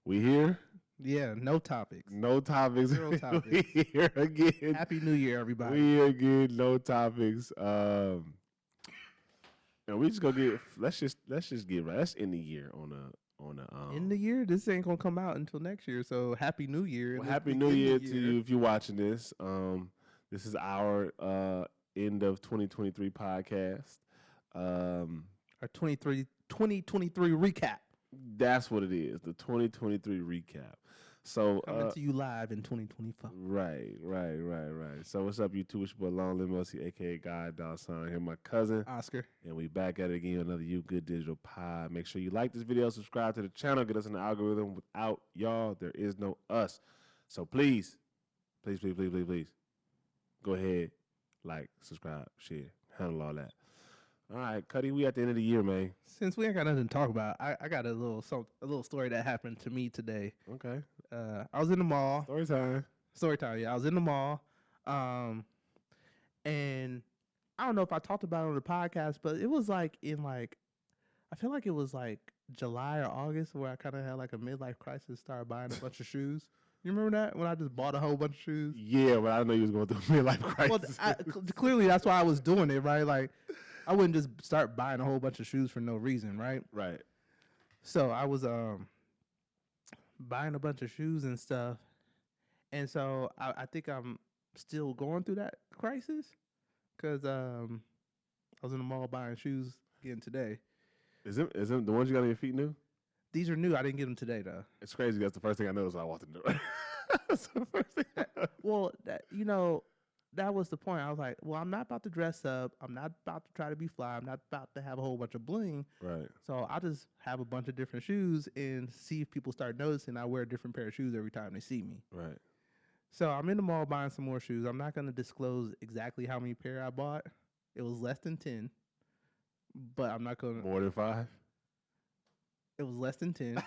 We here? Yeah, no topics. No topics. Zero topics. We here again. Happy New Year, everybody. We here again. No topics. And we just gonna get. Let's just get right. Let's end the year on a. In the year, this ain't gonna come out until next year. So Happy New Year. Well, Happy New Year to you if you're watching this. This is our end of 2023 podcast. Our 2023 recap. That's what it is. The 2023 recap. So Coming to you live in 2024. Right. So what's up, you two? It's your boy Long Live Mercy, aka God Dawson. Here, my cousin Oscar. And we back at it again, another You Good Digital Pod. Make sure you like this video, subscribe to the channel, get us in the algorithm. Without y'all, there is no us. So please, go ahead, like, subscribe, share, handle all that. All right, Cuddy, we at the end of the year, man. Since we ain't got nothing to talk about, I got a little story that happened to me today. Okay. I was in the mall. Story time. Yeah, I was in the mall. And I don't know if I talked about it on the podcast, but it was like I feel like it was like July or August where I kind of had like a midlife crisis, started buying a bunch of shoes. You remember that when I just bought a whole bunch of shoes? Yeah, but I didn't know you was going through a midlife crisis. Well, clearly that's why I was doing it, right? Like I wouldn't just start buying a whole bunch of shoes for no reason, right? Right. So I was buying a bunch of shoes and stuff, and so I think I'm still going through that crisis because I was in the mall buying shoes again today. Is it the ones you got on your feet new? These are new. I didn't get them today though. It's crazy. That's the first thing I noticed when I walked in the door. That's the first thing. That was the point. I was like, well, I'm not about to dress up. I'm not about to try to be fly. I'm not about to have a whole bunch of bling. Right. So I'll just have a bunch of different shoes and see if people start noticing I wear a different pair of shoes every time they see me. Right. So I'm in the mall buying some more shoes. I'm not going to disclose exactly how many pair I bought. It was less than 10, but I'm not going to. More than 5? It was less than 10.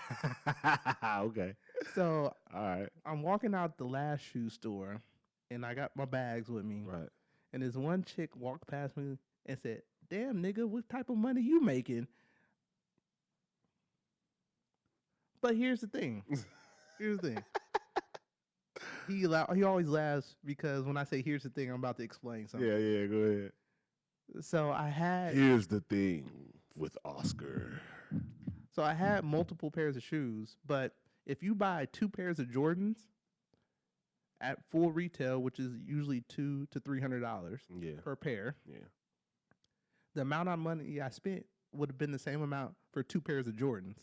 Okay. So all right. I'm walking out the last shoe store, and I got my bags with me. Right. And this one chick walked past me and said, "Damn, nigga, what type of money you making?" But here's the thing. He always laughs because when I say here's the thing, I'm about to explain something. Yeah, go ahead. So here's the thing with Oscar. So I had multiple pairs of shoes, but if you buy 2 pairs of Jordans at full retail, which is usually $200 to $300 per pair, the amount of money I spent would have been the same amount for 2 pairs of Jordans.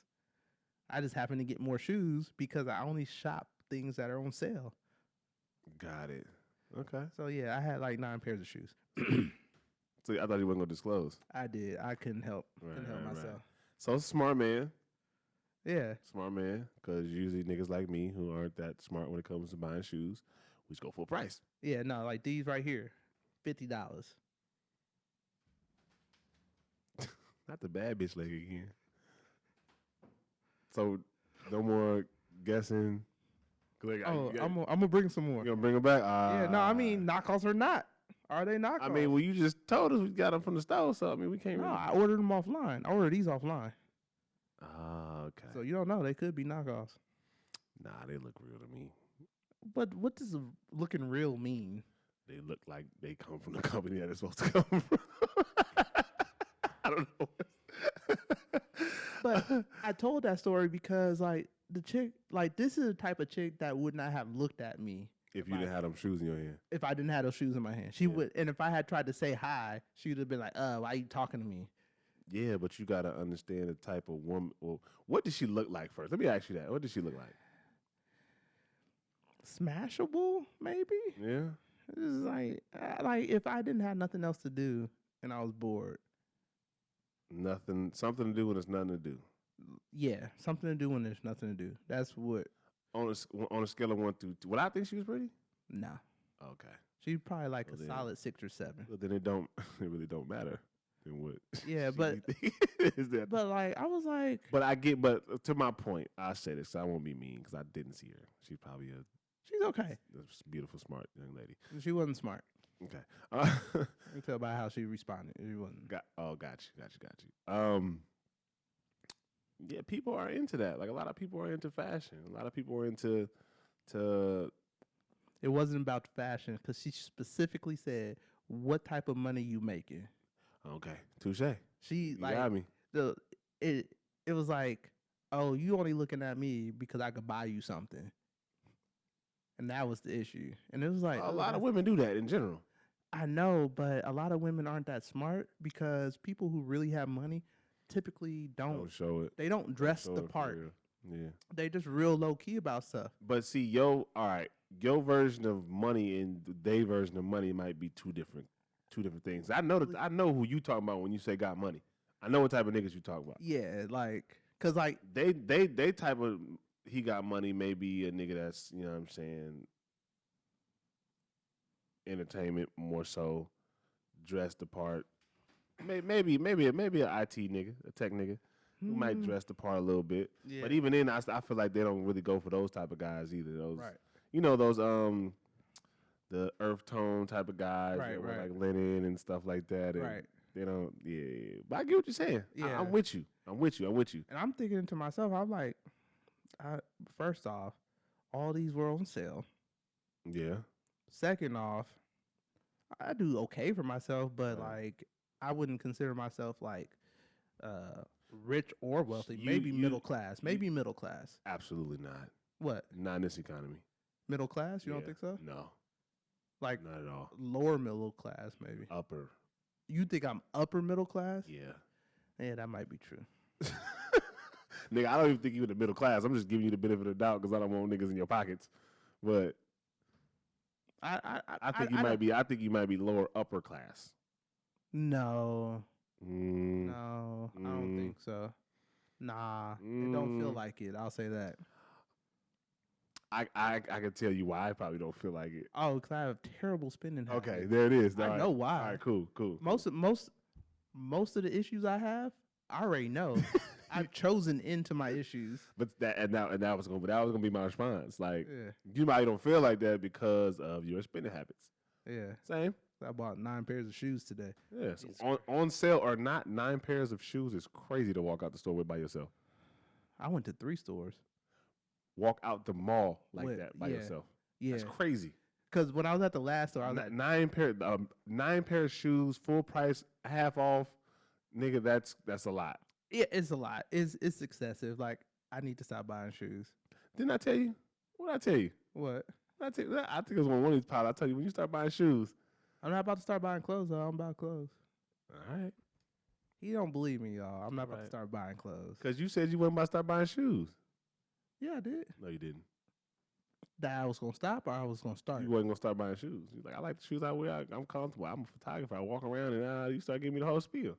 I just happened to get more shoes because I only shop things that are on sale. Got it. Okay. So yeah, I had like 9 pairs of shoes. So I thought you wasn't gonna disclose. I did. I couldn't help myself. Right. So smart man. Yeah. Smart man. Because usually niggas like me who aren't that smart when it comes to buying shoes, we just go full price. Yeah, no, like these right here, $50. Not the bad bitch leg again. So no more guessing. I'm gonna bring some more. You gonna bring them back? Yeah, no, I mean knockoffs or not. Are they knockoffs? I mean, well, you just told us we got them from the store, so I mean, we can't. No, really... I ordered them offline. I ordered these offline. Okay. So you don't know. They could be knockoffs. Nah, they look real to me. But what does looking real mean? They look like they come from the company that it's supposed to come from. I don't know. But I told that story because, like, the chick, like, this is the type of chick that would not have looked at me. If you didn't have them shoes in your hand. If I didn't have those shoes in my hand. She would, and if I had tried to say hi, she would have been like, why are you talking to me? Yeah, but you got to understand the type of woman. Well, what did she look like first? Let me ask you that. What did she look like? Smashable, maybe? Yeah. It's like if I didn't have nothing else to do and I was bored. Something to do when there's nothing to do. Yeah, something to do when there's nothing to do. That's what. On a scale of 1 through 2, would I think she was pretty? No. Okay. She's probably like a solid 6 or 7. Well, then it really don't matter. Then what? Yeah, but like I was like. But to my point, I say this. I won't be mean because I didn't see her. She's probably she's okay. A beautiful, smart young lady. She wasn't smart. Okay. You can tell by how she responded. She wasn't. Got you. Yeah, people are into that. Like a lot of people are into fashion. A lot of people are into to. It wasn't about the fashion because she specifically said, "What type of money you making?" Okay, touche. She You like got me. the it. It was like, "Oh, you only looking at me because I could buy you something," and that was the issue. And it was like, A "Oh, lot of women do that in general. I know, but a lot of women aren't that smart because people who really have money typically Don't show it. they don't dress Show the it for part. real. Yeah. They just real low key about stuff. But see, all right, your version of money and their version of money might be two different things. I know I know who you talking about when you say got money. I know what type of niggas you talk about. Yeah, like cause like They type of he got money may be a nigga that's, you know what I'm saying, entertainment more so, dressed the part. Maybe an IT nigga, a tech nigga who might dress the part a little bit. Yeah. But even then, I feel like they don't really go for those type of guys either. Those, right. you know, those the earth tone type of guys, Right, that wear right. like linen and stuff like that. And Right. they don't, yeah. But I get what you're saying. Yeah. I'm with you. I'm with you. I'm with you. And I'm thinking to myself, I'm like, first off, all these were on sale. Yeah. Second off, I do okay for myself, but Right. like I wouldn't consider myself like rich or wealthy. You- Maybe you- middle class. Maybe middle class. Absolutely not. What? Not in this economy. Middle class? You don't Yeah. think so? No, Like not at all. lower middle class, maybe. Upper. You think I'm upper middle class? Yeah. Yeah, that might be true. Nigga, I don't even think you in the middle class. I'm just giving you the benefit of the doubt because I don't want niggas in your pockets. But I think you might be. I think you might be lower upper class. No, Mm, no, I don't think so. Nah, it don't feel like it. I'll say that. I can tell you why I probably don't feel like it. Oh, because I have terrible spending habits. Okay, there it is. I know why. All right, cool. Most of the issues I have, I already know. I've chosen into my issues. But that was gonna be my response. Like, Yeah, you might don't feel like that because of your spending habits. yeah. Same. I bought 9 pairs of shoes today. Yeah. So on sale or not, 9 pairs of shoes is crazy to walk out the store with by yourself. I went to 3 stores. Walk out the mall like that by yourself. Yeah, That's crazy. because when I was at the last store, I was like, 9 pair of shoes, full price, half off. Nigga, that's a lot. yeah, it's a lot. It's excessive. Like I need to stop buying shoes. Didn't I tell you? What did I tell you? What? I think it was one of these pilots. I tell you, when you start buying shoes. I'm not about to start buying clothes, though. I'm about clothes. All right. He don't believe me, y'all. I'm not about to Right. start buying clothes. Because you said you wasn't about to start buying shoes. Yeah, I did. No, you didn't. That I was gonna stop or I was gonna start. You wasn't going to start buying shoes. You're like, I like the shoes I wear. I'm comfortable. I'm a photographer. I walk around and you start giving me the whole spiel.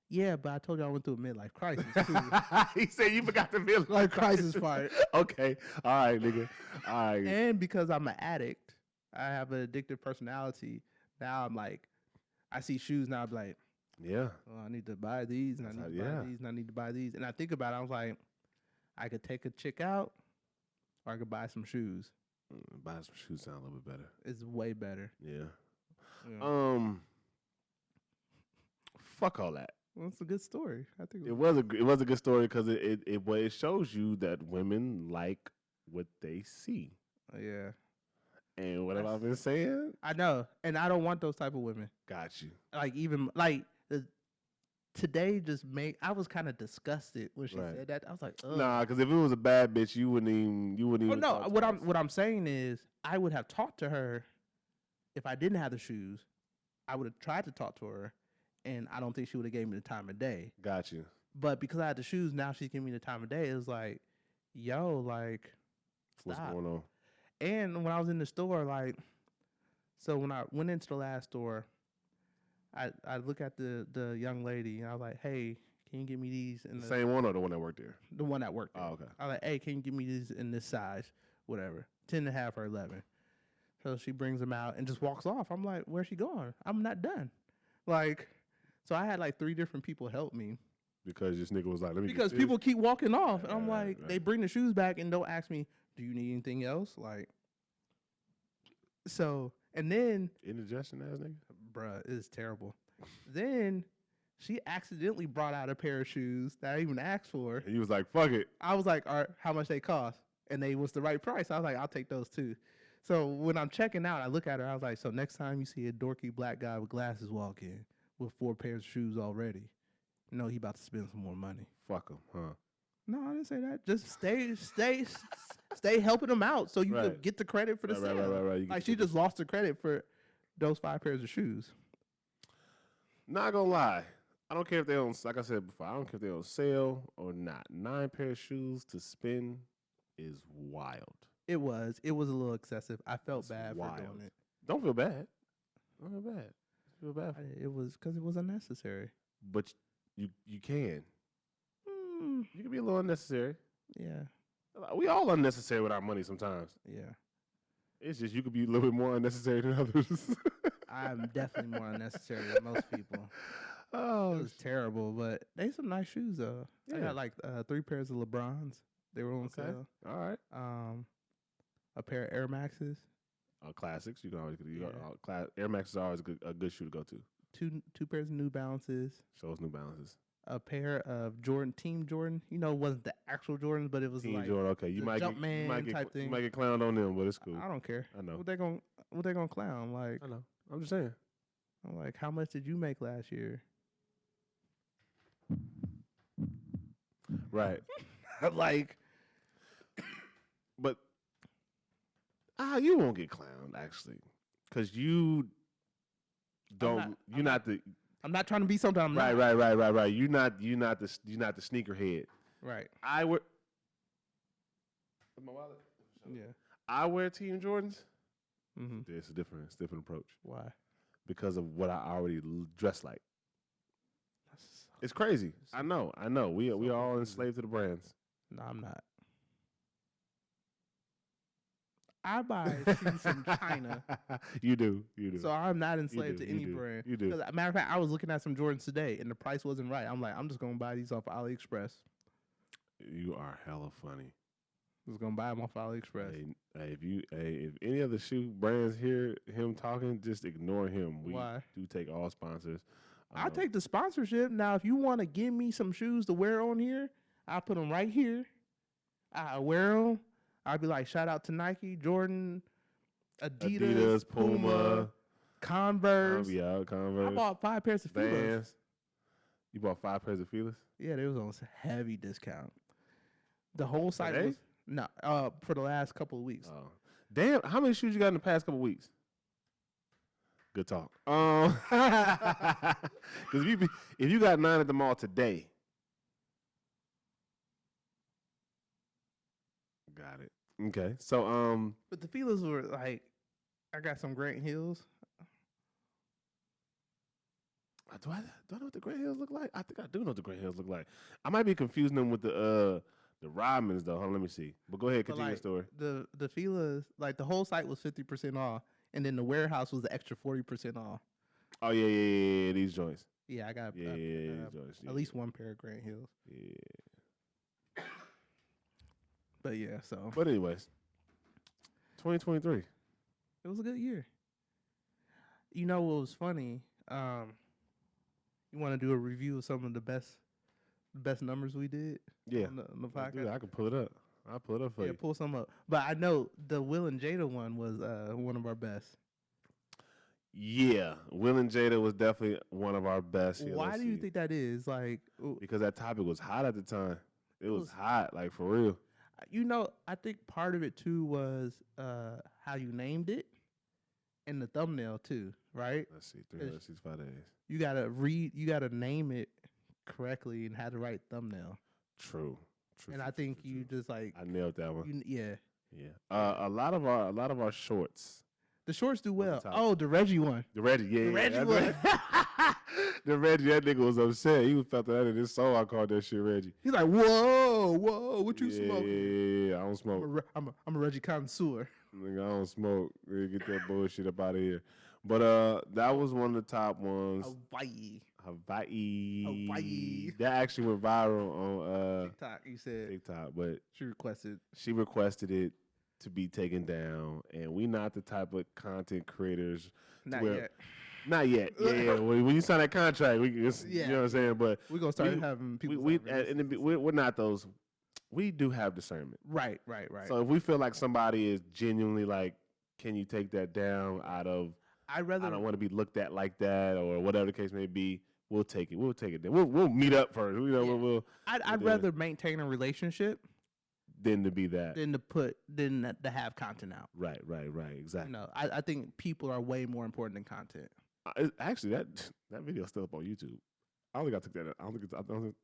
Yeah, but I told you I went through a midlife crisis too. He said you forgot the midlife Like crisis part. Okay. All right, nigga. All right. And because I'm an addict, I have an addictive personality. Now I'm like, I see shoes now. I'm like, Yeah. oh, I need to buy these, and I need to buy these, and I need to buy these. And I think about it. I was like, I could take a chick out, or I could buy some shoes. Buying some shoes sound a little bit better. It's way better. Yeah. Yeah. Fuck all that. Well, it's a good story. I think It was a good story because it shows you that women like what they see. Yeah, And what have I been saying? I know, and I don't want those type of women. Got you. Like even like today, just made. I was kind of disgusted when she Right. said that. I was like, ugh. Nah, because if it was a bad bitch, you wouldn't even. Well, no. talk What to I'm us. what I'm saying is, I would have talked to her if I didn't have the shoes. I would have tried to talk to her, and I don't think she would have gave me the time of day. Got you. But because I had the shoes, now she's giving me the time of day. It was like, yo, like, What's stop. going on? And when I was in the store, like, so when I went into the last store, I look at the young lady and I was like, hey, can you give me these in The same one or the one that worked there? the one that worked there? Oh, okay. I was like, hey, can you give me these in this size? Whatever. 10 and a half or 11. So she brings them out and just walks off. I'm like, where's she going? I'm not done. Like, so I had like 3 different people help me. Because this nigga was like, let me. Because get this. people keep walking off. And I'm Right, like, right. they bring the shoes back and don't ask me, do you need anything else? Like, so, and then, Indigestion ass nigga. bruh, it's terrible. Then She accidentally brought out a pair of shoes that I even asked for. And he was like, fuck it. I was like, all right, how much they cost? And they was the right price. I was like, I'll take those too. So when I'm checking out, I look at her. I was like, so next time you see a dorky black guy with glasses walk in with 4 pairs of shoes already, you know he about to spend some more money. Fuck him, huh? No, I didn't say that. Just stay helping them out so you could get the credit for the sale. Right. Like she just lost the credit for those 5 pairs of shoes. Not gonna lie. I don't care if they on, like I said before, I don't care if they're on sale or not. 9 pair of shoes to spend is wild. It was a little excessive. I felt bad for doing it. Don't feel bad. Feel bad. It was because it was unnecessary. But you can. You can be a little unnecessary. Yeah. We all unnecessary with our money sometimes. Yeah. It's just you could be a little bit more unnecessary than others. I'm definitely more unnecessary than most people. Oh, it was terrible, but they some nice shoes though. Yeah. I got like 3 pairs of LeBrons. They were on sale. All right. A pair of Air Maxes. Classics. You can always Air Maxes are always a good shoe to go to. Two pairs of New Balances. Show us New Balances. A pair of Team Jordan. You know, it wasn't the actual Jordans, but it was Team like Jordan. Okay, you might get type thing. You might get clowned on them, but it's cool. I don't care. I know. What they gonna clown? Like, I know. I'm just saying. I'm like, how much did you make last year? Right. Like, but you won't get clowned actually, because you don't. I'm not trying to be something I'm not. Right. You're not the sneakerhead. Right. I wear. My wallet. Yeah. I wear Team Jordans. Mm-hmm. It's a different approach. Why? Because of what I already dress like. It's crazy. I know. We are all enslaved to the brands. No, I'm not. I buy shoes from China. You do. So I'm not enslaved to any brand. You do. Matter of fact, I was looking at some Jordans today, and the price wasn't right. I'm like, I'm just gonna buy these off AliExpress. You are hella funny. I was gonna buy them off AliExpress. If any other shoe brands hear him talking, just ignore him. We do take all sponsors. I'll take the sponsorship. Now, if you want to give me some shoes to wear on here, I'll put them right here. I'll wear them. I'll be like, shout out to Nike, Jordan, Adidas, Puma, Converse. Converse. I bought 5 pairs of Filas. You bought 5 pairs of Filas? Yeah, they was on heavy discount. The whole site was for the last couple of weeks. Oh, damn! How many shoes you got in the past couple of weeks? Good talk. Because if you got 9 at the mall today, got it. Okay, so but the Filas were like, I got some Grant Hills. Do I know what the Grant Hills look like? I think I do know what the Grant Hills look like. I might be confusing them with the Rodmans though. Hold on, let me see. But go ahead, continue your story. The Filas, like the whole site was 50% off, and then the warehouse was the extra 40% off. Oh yeah, these joints. Yeah, I got these joints. At least 1 pair of Grant Hills. Yeah. But yeah, so. But anyways, 2023. It was a good year. You know what was funny? You want to do a review of some of the best numbers we did? Yeah. On the podcast? Dude, I can pull it up. I'll pull it up for you. Yeah, pull some up. But I know the Will and Jada one was one of our best. Yeah, Will and Jada was definitely one of our best. Yeah, why do you think that is? Like, because that topic was hot at the time. It was hot, like for real. You know, I think part of it too was how you named it and the thumbnail too, right? Let's see, 365 days. You gotta name it correctly and have the right thumbnail. True. And I think you just like I nailed that one. Yeah. A lot of our shorts. The shorts do well. Oh, the Reggie one. The Reggie, yeah. The Reggie one. The Reggie, that nigga was upset. He felt that in his soul. I called that shit Reggie. He's like, whoa, what you smoking? Yeah, I don't smoke. I'm a Reggie connoisseur. Nigga, I don't smoke. Get that bullshit up out of here. But that was one of the top ones. Hawaii. That actually went viral on TikTok. You said TikTok, but she requested it to be taken down, and we not the type of content creators not yet. Not yet. Yeah. When you sign that contract, you know what I'm saying. But we're gonna start having people. We're not those. We do have discernment. Right. So if we feel like somebody is genuinely like, can you take that down out of? I don't want to be looked at like that, or whatever the case may be. We'll take it. We'll take it. Then we'll meet up first. You know, I'd rather maintain a relationship than to be that. Than to have content out. Right. Exactly. No, I think people are way more important than content. Actually, that video's still up on YouTube. I only got to take that. I don't think.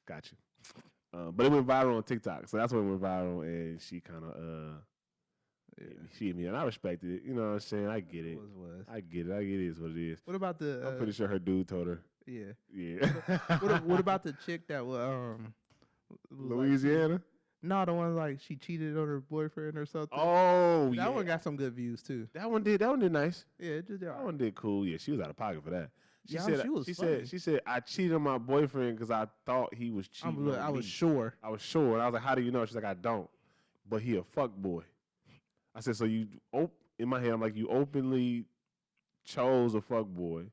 Got you. But it went viral on TikTok, so that's when it went viral, and she kind of she hit me, and I respected it. You know what I'm saying? I get it. I get it. It is what it is. What about the? I'm pretty sure her dude told her. Yeah. What about the chick that was Louisiana? No, the one like she cheated on her boyfriend or something. Oh, that one got some good views too. That one did nice. Yeah, it just that one did cool. Yeah, she was out of pocket for that. She said I cheated on my boyfriend because I thought he was cheating. I was sure. And I was like, how do you know? She's like, I don't. But he a fuck boy. I said, so you in my head, I'm like, you openly chose a fuck boy,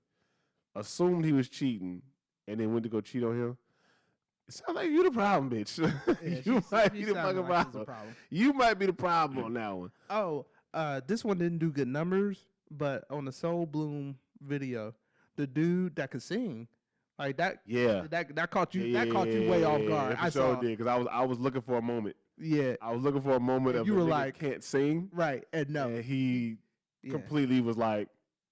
assumed he was cheating, and then went to go cheat on him. It sounds like you the problem, bitch. Yeah, you might be the fucking problem. You might be the problem on that one. Oh, this one didn't do good numbers, but on the Soul Bloom video, the dude that could sing, like that. Yeah, that caught you. That caught you way off guard. I saw it because I was looking for a moment. Yeah, I was looking for a moment of you were like can't sing, right? And no, and he completely was like,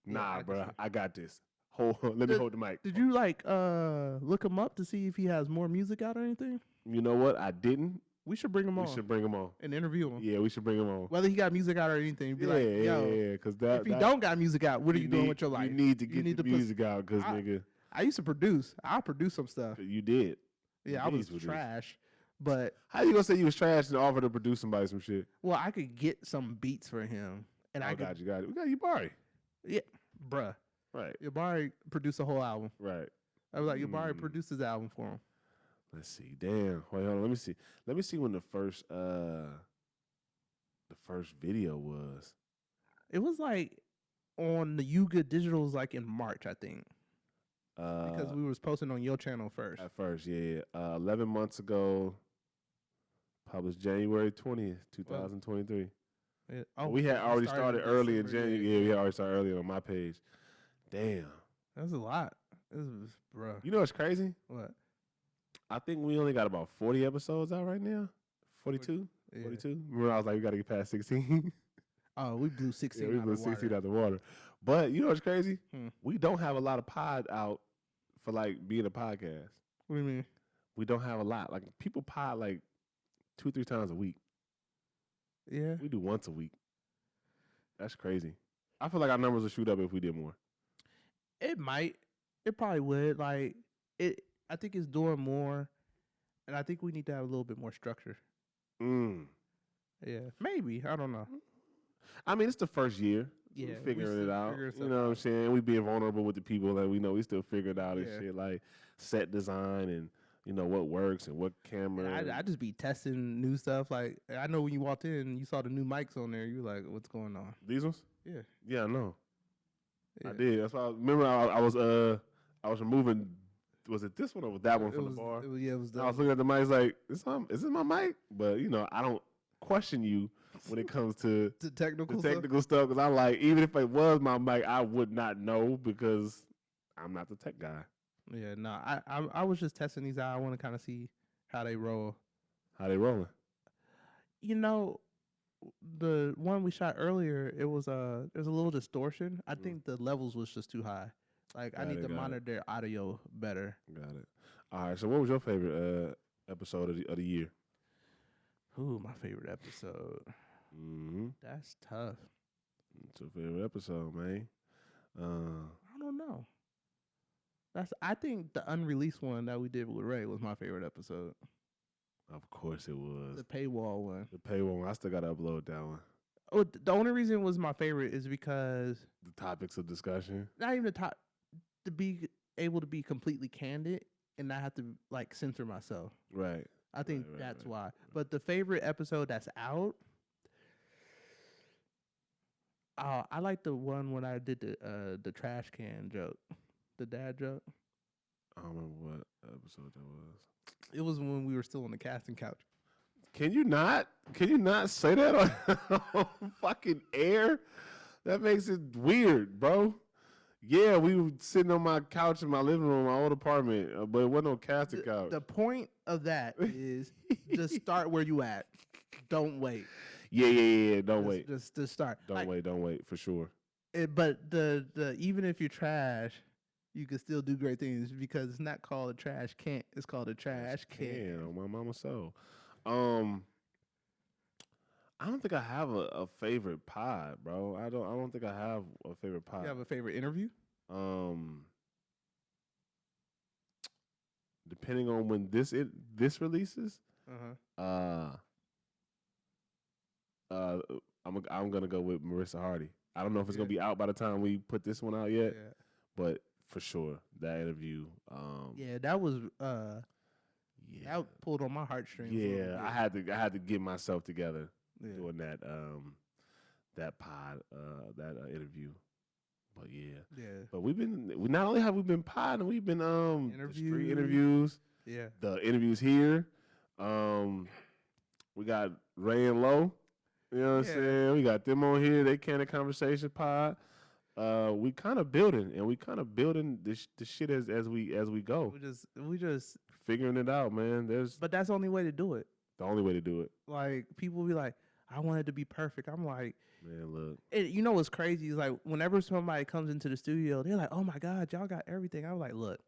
nah, bro, I got this. Let me hold the mic. Did you like look him up to see if he has more music out or anything? You know what? I didn't. We should bring him on. We should bring him on and interview him. Yeah, we should bring him on. Whether he got music out or anything, be like, yo, because if he don't got music out, what are you doing with your life? You need to get the music out, because nigga. I used to produce. I produced some stuff. You did. Yeah, I was trash. But how you gonna say you was trash and offer to produce somebody some shit? Well, I could get some beats for him, and I got you. We got Yubari. Yeah, bruh. Right. Yubari produced a whole album. Right. I was like, Yubari produced his album for him. Let's see. Damn. Wait, hold on. Let me see. Let me see when the first video was. It was like on the Yuga Digitals, like in March, I think. Because we was posting on your channel first. At first, yeah. 11 months ago. Published January 20th, 2023. We had already started early in January. Yeah, we had already started early on my page. Damn. That's a lot. This is, bro. You know what's crazy? What? I think we only got about 40 episodes out right now. 42? Yeah. 42? Remember I was like, we got to get past 16? Oh, we blew 16 we blew 16 out the water. But you know what's crazy? We don't have a lot of pod out for like being a podcast. What do you mean? We don't have a lot. Like people pod like 2-3 times a week. Yeah. We do once a week. That's crazy. I feel like our numbers would shoot up if we did more. It might. It probably would. Like it. I think it's doing more, and I think we need to have a little bit more structure. Yeah, maybe. I don't know. I mean, it's the first year. Yeah, we're figuring it out. You know what I'm saying? We being vulnerable with the people that we know. We still figuring it out and shit, like set design and what works and what camera. I just be testing new stuff. Like I know when you walked in, you saw the new mics on there. You like, what's going on? These ones? Yeah. Yeah, I know. Yeah. I did. That's why. Remember, I was removing. Was it this one or was that one from the bar? It was. I was looking at the mic, like, is this my mic? But I don't question you when it comes to the technical stuff. Because I'm like, even if it was my mic, I would not know because I'm not the tech guy. Yeah, no, I was just testing these out. I want to kind of see how they roll. How they rolling? The one we shot earlier, it was there's a little distortion. I think the levels was just too high. Like I need to monitor their audio better. Got it. All right. So, what was your favorite episode of the year? Ooh, my favorite episode. That's tough. What's your favorite episode, man? I don't know. I think the unreleased one that we did with Ray was my favorite episode. Of course it was. The paywall one. The paywall one. I still gotta upload that one. Oh, the only reason it was my favorite is because the topics of discussion. Not even to be able to be completely candid and not have to like censor myself. Right. I think that's why. But the favorite episode that's out, I like the one when I did the trash can joke, the dad joke. I don't remember what episode that was. It was when we were still on the casting couch. Can you not say that on fucking air? That makes it weird, bro. Yeah, we were sitting on my couch in my living room, my old apartment, but it wasn't no casting couch. The point of that is just start where you at. Don't wait. Yeah. Don't wait. Just start. Don't wait for sure. But the even if you're trash, you can still do great things because it's not called a trash can. It's called a trash can. On my mama's soul. I don't think I have a favorite pod, bro. I don't think I have a favorite pod. You have a favorite interview? Depending on when this releases, I'm gonna go with Marissa Hardy. I don't know if it's gonna be out by the time we put this one out yet, but for sure that interview. That was that pulled on my heartstrings. Yeah, I had to get myself together doing that that pod that interview. But but not only have we been podding, we've been street interviews. Yeah, the interviews here. We got Ray and Low. You know what I'm saying? We got them on here. They Candid Conversation pod. We kind of building, and we kind of building this shit as we go. We just figuring it out, man. But that's the only way to do it. The only way to do it. Like people be like, I want it to be perfect. I'm like, man, look. You know what's crazy is like whenever somebody comes into the studio, they're like, oh my God, y'all got everything. I'm like, look,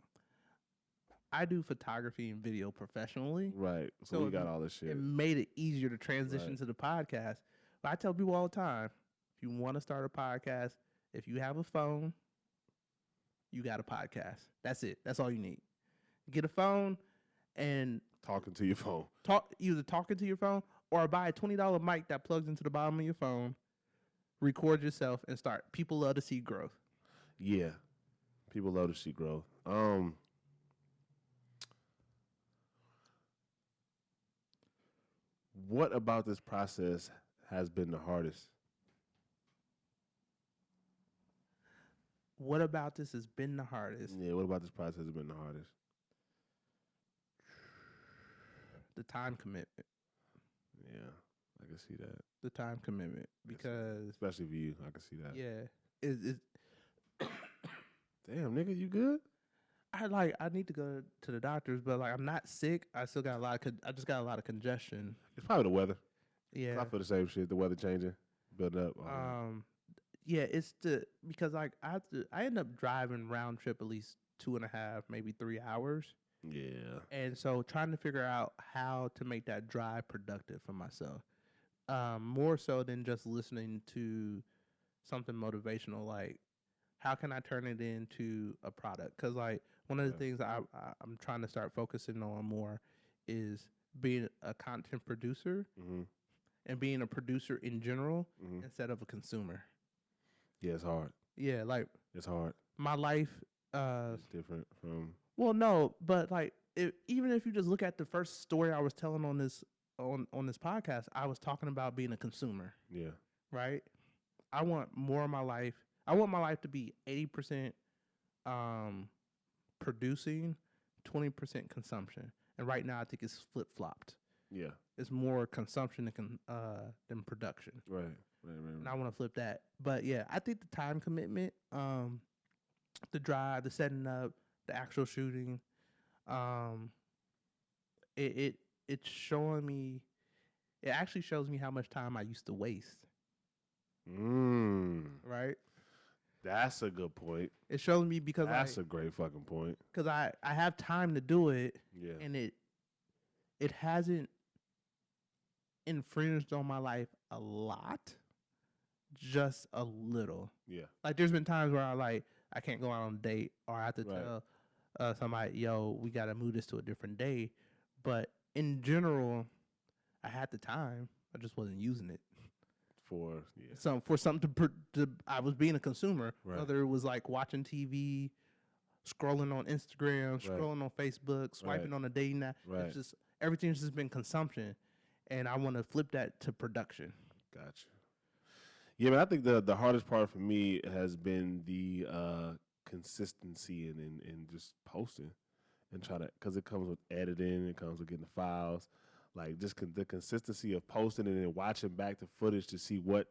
I do photography and video professionally. Right. So we got all this shit. It made it easier to transition to the podcast. But I tell people all the time, if you want to start a podcast, if you have a phone, you got a podcast. That's it. That's all you need. Get a phone and talking to your phone. Either talking to your phone or buy a $20 mic that plugs into the bottom of your phone. Record yourself and start. People love to see growth. Yeah. People love to see growth. What about this process has been the hardest? What about this has been the hardest? Yeah, what about this process has been the hardest? The time commitment. Yeah, I can see that. The time commitment, because especially for you, I can see that. Yeah, damn, nigga, you good? I need to go to the doctors, but like I'm not sick. I still got I just got a lot of congestion. It's probably the weather. Yeah, I feel the same shit. The weather changing, building up. Yeah, it's because like I end up driving round trip at least 2.5, maybe 3 hours. Yeah. And so trying to figure out how to make that drive productive for myself. More so than just listening to something motivational, like how can I turn it into a product? Because like one of the things I'm trying to start focusing on more is being a content producer and being a producer in general instead of a consumer. Yeah, it's hard. Yeah, like it's hard. My life it's different from. Well, no, but like even if you just look at the first story I was telling on this podcast, I was talking about being a consumer. Yeah. Right. I want more of my life. I want my life to be 80% producing, 20% consumption. And right now, I think it's flip flopped. Yeah. It's more consumption than production. Right. And I want to flip that. But yeah, I think the time commitment, the drive, the setting up, the actual shooting, it's showing me. It actually shows me how much time I used to waste. Right. That's a good point. It shows me because that's a great fucking point. Because I have time to do it. Yeah. And it hasn't infringed on my life a lot, just a little. Yeah. Like there's been times where I can't go out on a date, or I have to tell somebody, yo, we got to move this to a different day. But in general, I had the time. I just wasn't using it. For something to I was being a consumer. Right. Whether it was like watching TV, scrolling on Instagram, scrolling on Facebook, swiping on a dating app. Right. It's just everything's just been consumption, and I want to flip that to production. Gotcha. Yeah, man, I think the hardest part for me has been the consistency and just posting and try to, because it comes with editing, it comes with getting the files, like just the consistency of posting and then watching back the footage to see what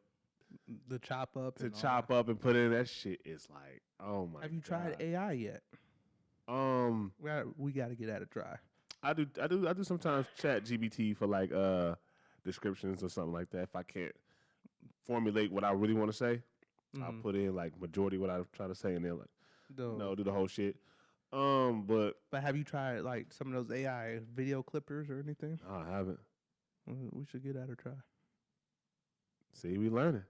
the chop up to chop up and put in. That shit is like, oh my. Have you tried AI yet? We got to get at a try. I do sometimes chat GBT for like descriptions or something like that. If I can't formulate what I really want to say, I'll put in like majority what I try to say, and then like no, do the whole shit. But have you tried like some of those AI video clippers or anything? No, I haven't. We should get at a try. See, we learning.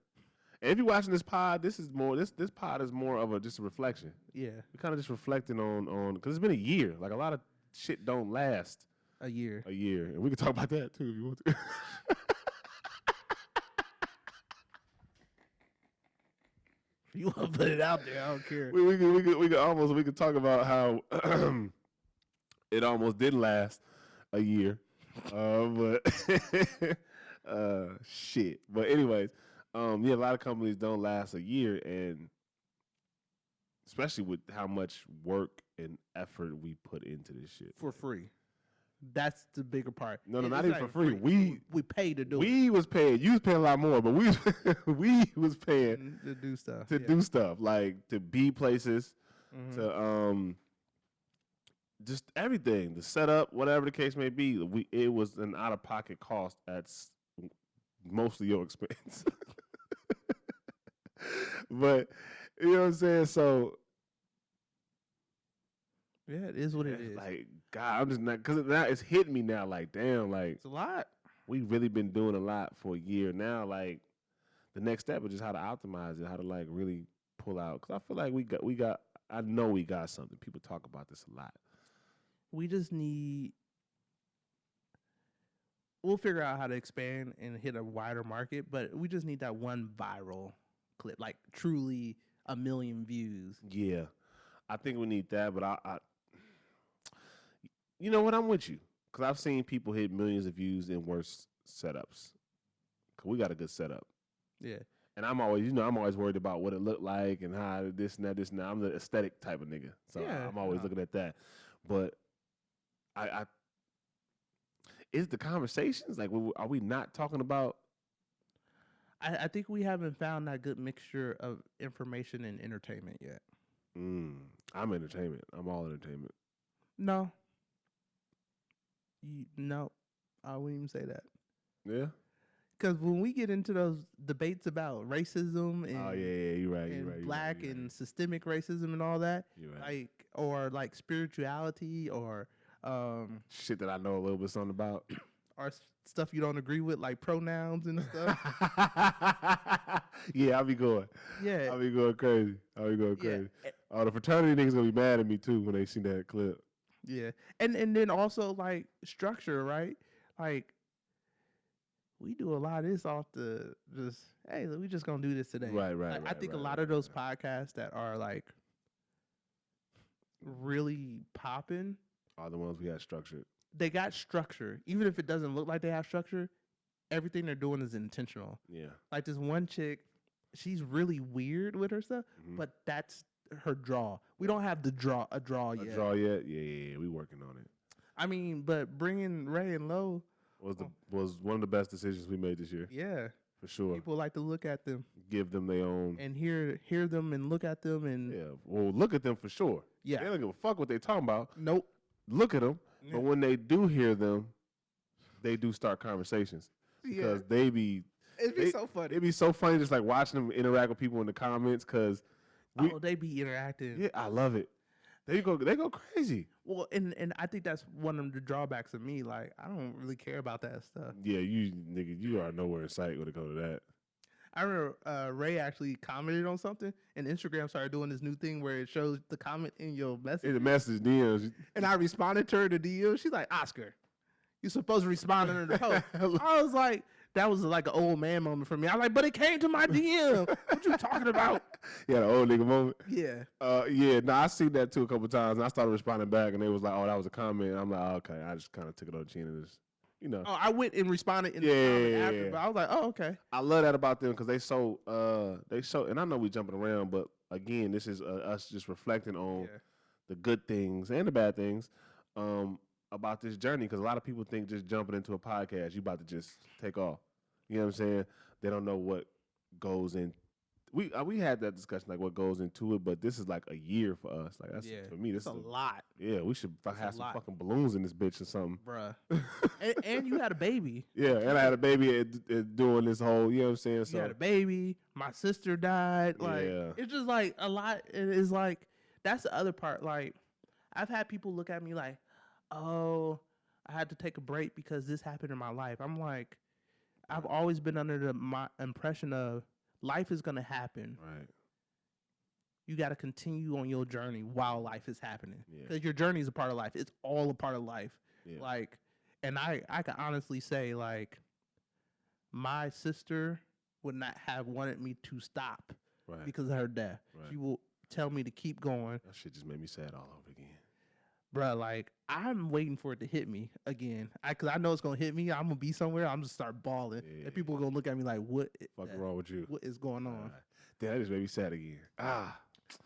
And if you're watching this pod, this pod is more of just a reflection. Yeah, we're kind of just reflecting on because it's been a year. Like a lot of shit don't last a year, and we can talk about that too if you want to. If you want to put it out there, I don't care. We could talk about how it almost didn't last a year, but shit. But anyways, yeah, a lot of companies don't last a year, and especially with how much work and effort we put into this shit for free. That's the bigger part. No, not even for free. We pay to do it. We was paying. You was paying a lot more, but we was paying to do stuff. Do stuff like to be places, to just everything, the setup, whatever the case may be. It was an out of pocket cost at mostly your expense. But you know what I'm saying? So yeah, it is what it is. Like, God, I'm just not, because now it's hitting me now. Like, damn, like it's a lot. We've really been doing a lot for a year now. Like, the next step is just how to optimize it, how to like really pull out. Because I feel like we got. I know we got something. People talk about this a lot. We just need. We'll figure out how to expand and hit a wider market, but we just need that one viral clip, like truly 1 million views. Yeah, I think we need that. But I you know what? I'm with you, because I've seen people hit millions of views in worse setups. Cause we got a good setup. Yeah. And I'm always worried about what it looked like and how this and that. I'm the aesthetic type of nigga, so yeah, I'm always looking at that. But I is the conversations like, are we not talking about? I think we haven't found that good mixture of information and entertainment yet. I'm entertainment. I'm all entertainment. No. No, I wouldn't even say that. Yeah. Because when we get into those debates about racism and you're right, black and systemic racism and all that, you're right. like, or like spirituality or shit that I know a little bit something about, or stuff you don't agree with, like pronouns and stuff. Yeah, I'll be going. Yeah, I'll be going crazy. Oh, the fraternity niggas gonna be mad at me too when they see that clip. Yeah, and then also like structure, right? Like we do a lot of this off the just, hey, we just gonna do this today. Right. I think a lot of those podcasts that are like really popping are the ones we got structured. They got structure, even if it doesn't look like they have structure. Everything they're doing is intentional. Yeah, like this one chick, she's really weird with her stuff, but that's her draw. We don't have a draw yet. Yeah. We working on it. I mean, but bringing Ray and Lo was one of the best decisions we made this year. Yeah, for sure. People like to look at them, give them their own, and hear them and look at them, and well, look at them for sure. Yeah, they don't give a fuck what they talking about. Nope. Look at them, but when they do hear them, they do start conversations because it'd be so funny. It'd be so funny just like watching them interact with people in the comments because they be interacting. Yeah, I love it. They go crazy. Well, and I think that's one of the drawbacks of me. Like, I don't really care about that stuff. Yeah, you are nowhere in sight when it comes to that. I remember Ray actually commented on something, and Instagram started doing this new thing where it shows the comment in your message. In the message DMs. And I responded to her to DM. She's like, Oscar, you're supposed to respond to the post. I was like, that was like an old man moment for me. I was like, but it came to my DM. What you talking about? Yeah, the old nigga moment. Yeah. I seen that too a couple times, and I started responding back, and they was like, oh, that was a comment. I'm like, oh, okay. I just kind of took it on the chin and just you know. Oh, I went and responded in the comment after, but I was like, oh, okay. I love that about them because they so, and I know we jumping around, but again, this is us just reflecting on the good things and the bad things about this journey. Because a lot of people think just jumping into a podcast, you about to just take off. You know what I'm saying? They don't know what goes in. We had that discussion, like what goes into it, but this is like a year for us. Like that's for me. This is a lot. Yeah, we should have some fucking balloons in this bitch or something, bruh. and you had a baby. Yeah, and I had a baby at doing this whole. You know what I'm saying? You had a baby. My sister died. Like it's just like a lot. It is like that's the other part. Like I've had people look at me like, oh, I had to take a break because this happened in my life. I'm like, I've always been under my impression of life is gonna happen. Right. You got to continue on your journey while life is happening. Because your journey is a part of life. It's all a part of life. Yeah. Like, and I can honestly say, like, my sister would not have wanted me to stop because of her death. Right. She will tell me to keep going. That shit just made me sad all over again. Bruh, like, I'm waiting for it to hit me again. Because I know it's going to hit me. I'm going to be somewhere. I'm going to start bawling. Yeah. And people are going to look at me like, what? Fuck wrong with you? What is going on? Damn, that just made me sad again.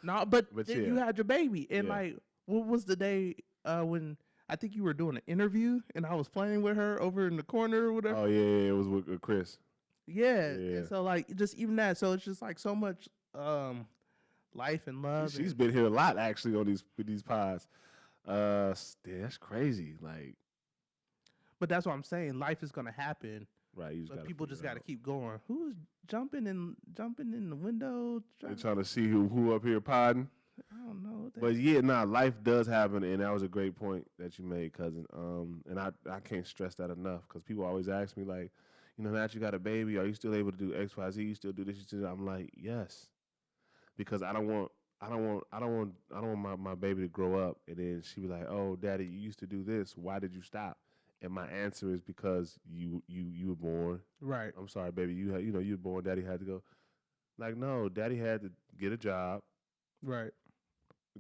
No, but you had your baby. And, like, what was the day when I think you were doing an interview and I was playing with her over in the corner or whatever? Oh, yeah. It was with Chris. Yeah. And so, like, just even that. So, it's just, like, so much life and love. She's been here a lot, actually, on these pods. That's crazy. Like, but that's what I'm saying. Life is gonna happen, right? But people just gotta keep going. Who's jumping in the window? They're trying to see who up here podding. I don't know. But life does happen, and that was a great point that you made, cousin. And I can't stress that enough because people always ask me like, now that you got a baby, are you still able to do X, Y, Z? You still do this? I'm like, yes, because I don't want my baby to grow up and then she be like, oh, daddy, you used to do this. Why did you stop? And my answer is because you were born. Right. I'm sorry, baby. You were born. Daddy had to go. Like, no, daddy had to get a job. Right.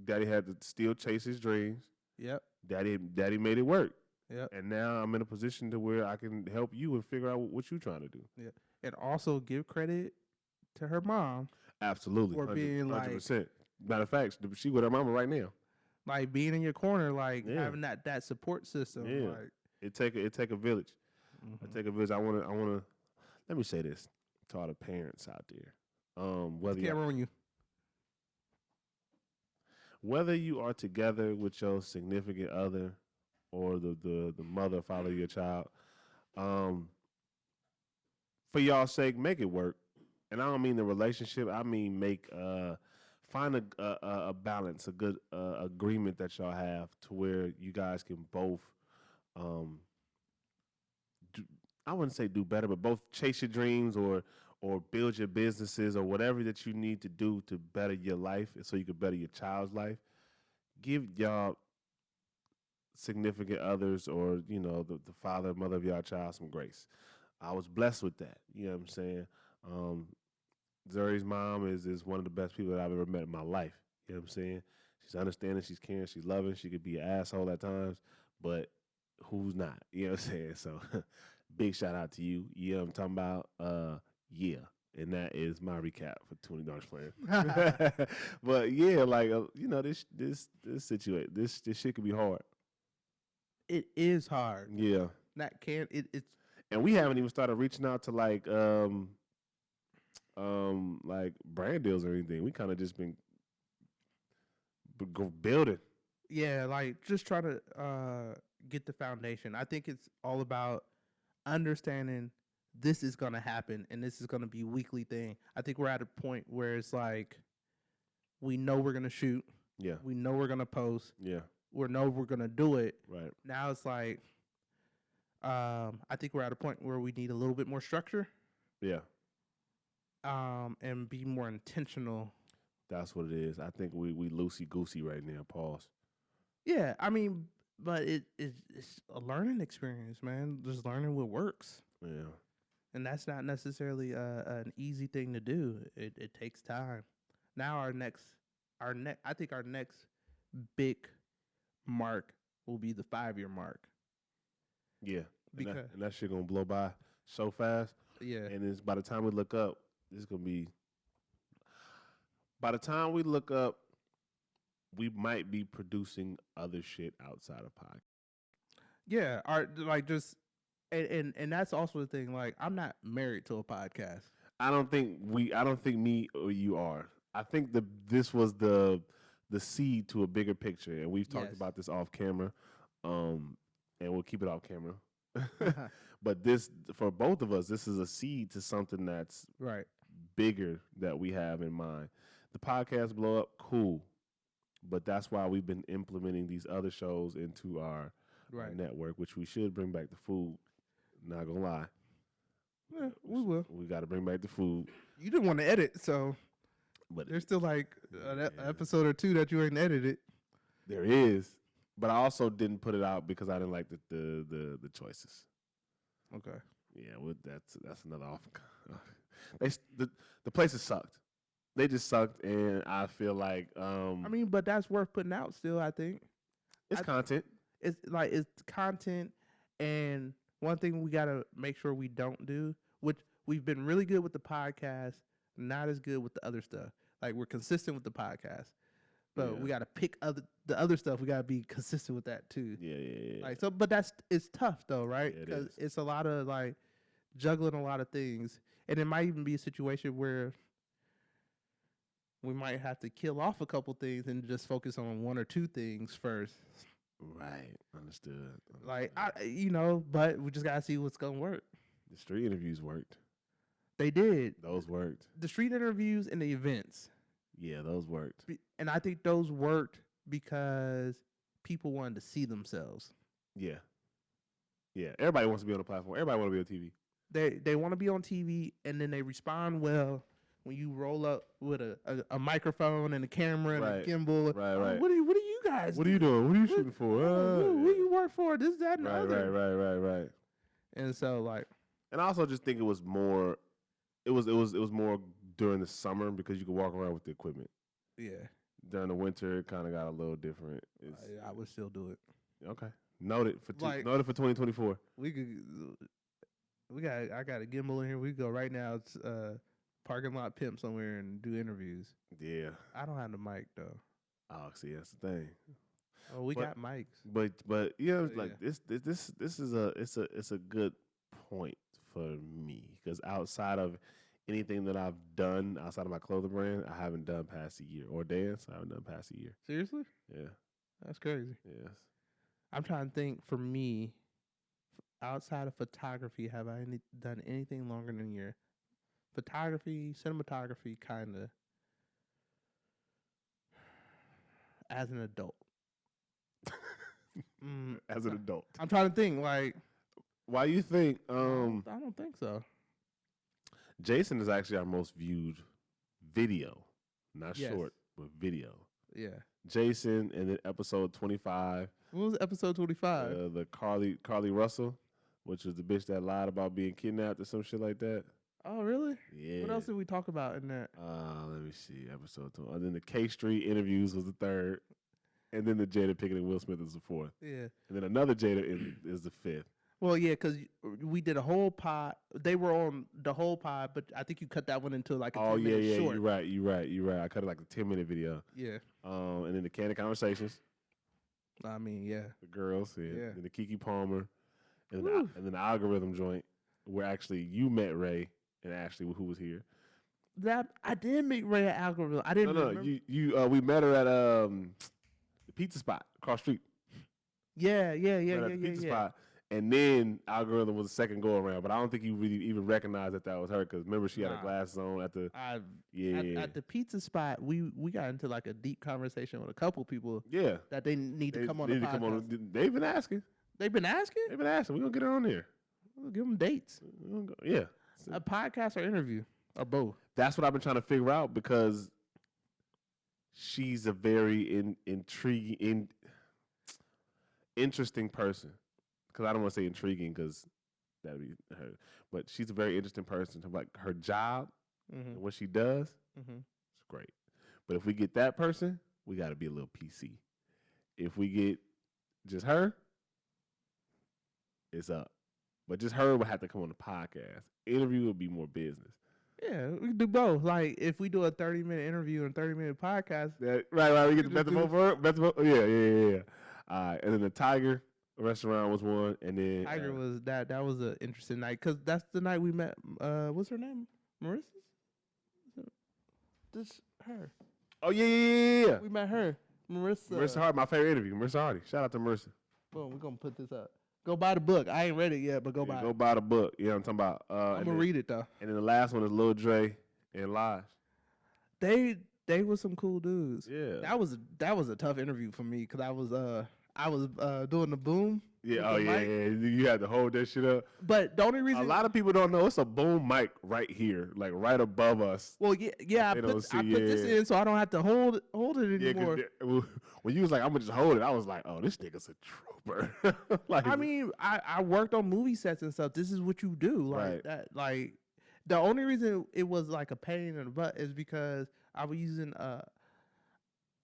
Daddy had to still chase his dreams. Yep. Daddy made it work. Yep. And now I'm in a position to where I can help you and figure out what you're trying to do. Yeah. And also give credit to her mom. Absolutely. For being 100%. Like, matter of fact, she with her mama right now. Like being in your corner, like having that support system. Yeah. Like, it take a village. Mm-hmm. It take a village. I wanna let me say this to all the parents out there. Whether you are together with your significant other or the mother or father of your child, for y'all's sake, make it work. And I don't mean the relationship. I mean find a balance, a good agreement that y'all have to where you guys can both, I wouldn't say do better, but both chase your dreams or build your businesses or whatever that you need to do to better your life so you can better your child's life. Give y'all significant others or, the father, mother of y'all child some grace. I was blessed with that. You know what I'm saying? Zuri's mom is one of the best people that I've ever met in my life. You know what I'm saying? She's understanding, she's caring, she's loving. She could be an asshole at times, but who's not? You know what I'm saying? So big shout out to you. You know what I'm talking about? Yeah. And that is my recap for $20 plan. But yeah, like this situation, this shit could be hard. It is hard. Yeah. It's and we haven't even started reaching out to like brand deals or anything. We kind of just been building. Yeah, like just try to get the foundation. I think it's all about understanding this is gonna happen and this is gonna be a weekly thing. I think we're at a point where it's like we know we're gonna shoot. Yeah. We know we're gonna post. Yeah. We know we're gonna do it. Right. Now it's like I think we're at a point where we need a little bit more structure. Yeah. And be more intentional. That's what it is. I think we loosey goosey right now. Pause. Yeah, I mean, but it's a learning experience, man. Just learning what works. Yeah. And that's not necessarily an easy thing to do. It takes time. Now I think our next big mark will be the 5-year mark. Yeah. because and that shit gonna blow by so fast. Yeah. And it's by the time we look up, it's gonna be. By the time we look up, we might be producing other shit outside of podcast. Yeah, like just and that's also the thing. Like, I'm not married to a podcast. I don't think me or you are. I think this was the seed to a bigger picture, and we've talked about this off camera, and we'll keep it off camera. But this, for both of us, this is a seed to something that's right bigger that we have in mind. The podcast blow up, cool, but that's why we've been implementing these other shows into our network, which we should bring back the food. Not gonna lie. Yeah, we will. We got to bring back the food. You didn't want to edit, so but there's still like an episode or two that you ain't edited. There is, but I also didn't put it out because I didn't like the choices. Okay. Yeah, well, that's another off. The places sucked. They just sucked, and I feel like I mean, but that's worth putting out still. I think it's content. It's content, and one thing we gotta make sure we don't do, which we've been really good with the podcast, not as good with the other stuff. Like, we're consistent with the podcast, but we gotta pick the other stuff. We gotta be consistent with that too. Yeah. Like, so, but it's tough though, right? Because it's a lot of like juggling a lot of things, and it might even be a situation where we might have to kill off a couple things and just focus on one or two things first. Right. Understood. Like, but we just gotta see what's gonna work. The street interviews worked. They did. Those worked. The street interviews and the events. Yeah, those worked. And I think those worked because people wanted to see themselves. Yeah. Yeah. Everybody wants to be on the platform. Everybody want to be on TV. They want to be on TV, and then they respond well when you roll up with a microphone and a camera and a gimbal. Right. What are you guys? What are you doing? What are you shooting for? What do you work for? This, that, and other. Right. And so, like, and I also just think it was more. It was more during the summer because you could walk around with the equipment. Yeah. During the winter, it kind of got a little different. I would still do it. Okay. Noted for 2024. I got a gimbal in here. We go right now. It's parking lot pimp somewhere and do interviews. Yeah. I don't have the mic though. Oh, see, that's the thing. Oh, we got mics. But this is a good point for me because outside of anything that I've done outside of my clothing brand, I haven't done past a year. Or dance, I haven't done past a year. Seriously? Yeah. That's crazy. Yes. I'm trying to think. For me, outside of photography, have I done anything longer than a year? Photography, cinematography, kind of. As an adult. As an adult. I'm trying to think, like. Why you think? I don't think so. Jason is actually our most viewed video. Not short, but video. Yeah. Jason, and then episode 25. What was episode 25? The Carly Russell, which was the bitch that lied about being kidnapped or some shit like that. Oh, really? Yeah. What else did we talk about in that? Let me see. Episode 2. And then the K Street interviews was the third. And then the Jada Pinkett and Will Smith is the fourth. Yeah. And then another Jada is the fifth. Well, yeah, because we did a whole pod. They were on the whole pod, but I think you cut that one into like a 10-minute short. You're right. I cut it like a 10-minute video. Yeah. And then the Candid Conversations. I mean, yeah. The girls, yeah. And the Keke Palmer. And then the algorithm joint where actually you met Ray and Ashley, who was here. That I did meet Ray at algorithm. I didn't. No. We met her at the pizza spot across the street. Yeah. The pizza spot. And then algorithm was the second go around, but I don't think you really even recognized that was her because remember she had her glasses on at the at the pizza spot. We got into like a deep conversation with a couple people. Yeah, that they need to come on the podcast. They've been asking. They've been asking. We're gonna get her on there. We'll give them dates. Yeah, a podcast or interview or both. That's what I've been trying to figure out because she's a very intriguing, interesting person. Because I don't want to say intriguing because that'd be her, but she's a very interesting person. Like her job and what she does, it's great. But if we get that person, we got to be a little PC. If we get just her, it's up. But just her would have to come on the podcast. Interview would be more business. Yeah, we can do both. Like if we do a 30-minute interview and 30-minute podcast. Right. We get the best of both worlds. Yeah. All right, and then the Tiger restaurant was one, and then Tiger was that was an interesting night because that's the night we met. What's her name? Marissa. This her. Oh yeah. We met her, Marissa. Marissa Hardy, my favorite interview. Marissa Hardy. Shout out to Marissa. Boom, we're gonna put this up. Go buy the book. I ain't read it yet, but go buy it. Go buy the book. You know what I'm talking about. I'm gonna read it though. And then the last one is Lil Dre and Lodge. They were some cool dudes. Yeah. That was a tough interview for me because I was doing the boom. Yeah, yeah. You had to hold that shit up. But the only reason a lot of people don't know it's a boom mic right here, like right above us. Well, yeah. I put this in so I don't have to hold it anymore. Yeah, when you was like, I'm gonna just hold it, I was like, oh, this nigga's a trooper. Like, I mean, I worked on movie sets and stuff. This is what you do, like right. that. Like the only reason it was like a pain in the butt is because I was using a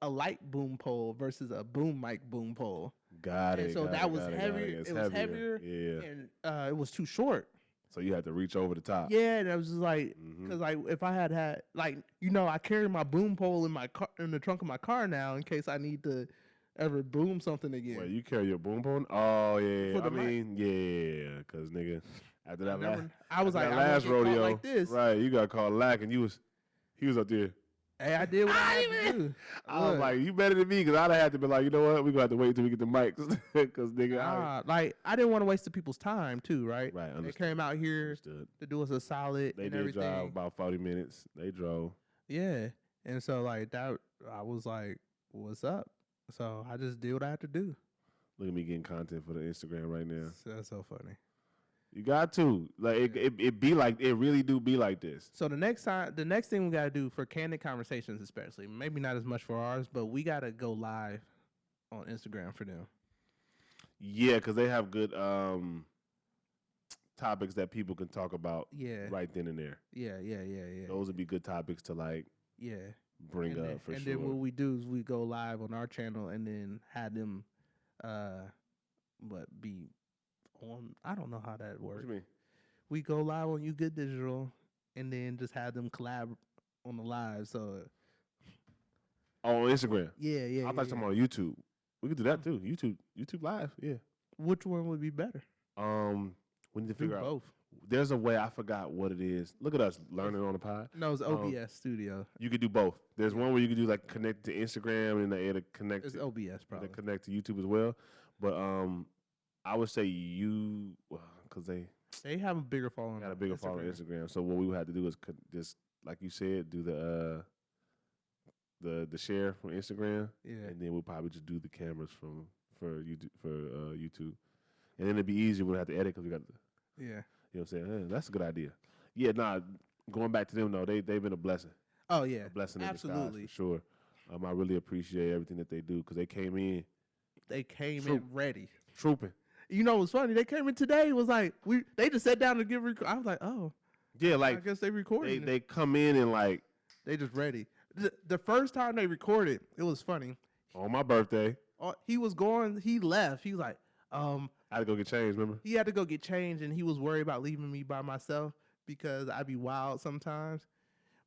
light boom pole versus a boom mic boom pole. Got it. So that was heavier. It was heavier. Yeah. And it was too short. So you had to reach over the top. Yeah, and I was just like, because like if I had like I carry my boom pole in my car in the trunk of my car now in case I need to ever boom something again. Wait, you carry your boom pole? Oh yeah. I mean, yeah, because nigga, after that last rodeo, like this. Right? You got called lack, and he was up there. Hey, I did what I had to do. I was like, you better than me, because I'd have to be like, you know what, we're going to have to wait until we get the mics. Because, nigga, like, I didn't want to waste the people's time, too, right? Right, understood. They came out here to do us a solid They and did everything. drive about 40 minutes. They drove. Yeah. And so, like, that, I was like, what's up? So, I just did what I had to do. Look at me getting content for the Instagram right now. That's so funny. You got to. Like, it be like, it really do be like this. So the next thing we got to do for Candid Conversations especially, maybe not as much for ours, but we got to go live on Instagram for them. Yeah, because they have good topics that people can talk about right then and there. Yeah. Those would be good topics to, like, bring up for sure. And then what we do is we go live on our channel and then have them be on, I don't know how that works. What you mean? We go live on You Good Digital, and then just have them collab on the live. So, on Instagram. Yeah. I thought you were talking about YouTube. We could do that too. YouTube live. Yeah. Which one would be better? We need to figure out both. There's a way. I forgot what it is. Look at us learning on the pod. No, it's OBS Studio. You could do both. There's one where you could do like connect to Instagram and it'll connect. It's OBS probably. It'll connect to YouTube as well, but I would say because they have a bigger following. Got a bigger following on Instagram. So what we would have to do is just like you said, do the share from Instagram, and then we'll probably just do the cameras for YouTube, and then it'd be easier. We don't have to edit because we got you know what I'm saying. That's a good idea. Yeah, going back to them though, they've been a blessing. Oh yeah, a blessing absolutely in disguise, for sure. I really appreciate everything that they do because they came in. They came in ready. Trooping. You know what's funny? They came in today. It was like they just sat down to give. I was like, oh, yeah, like I guess they recorded. They come in and like they just ready. The first time they recorded, it was funny. On my birthday, he was going. He left. He was like, I had to go get changed. Remember? He had to go get changed, and he was worried about leaving me by myself because I'd be wild sometimes.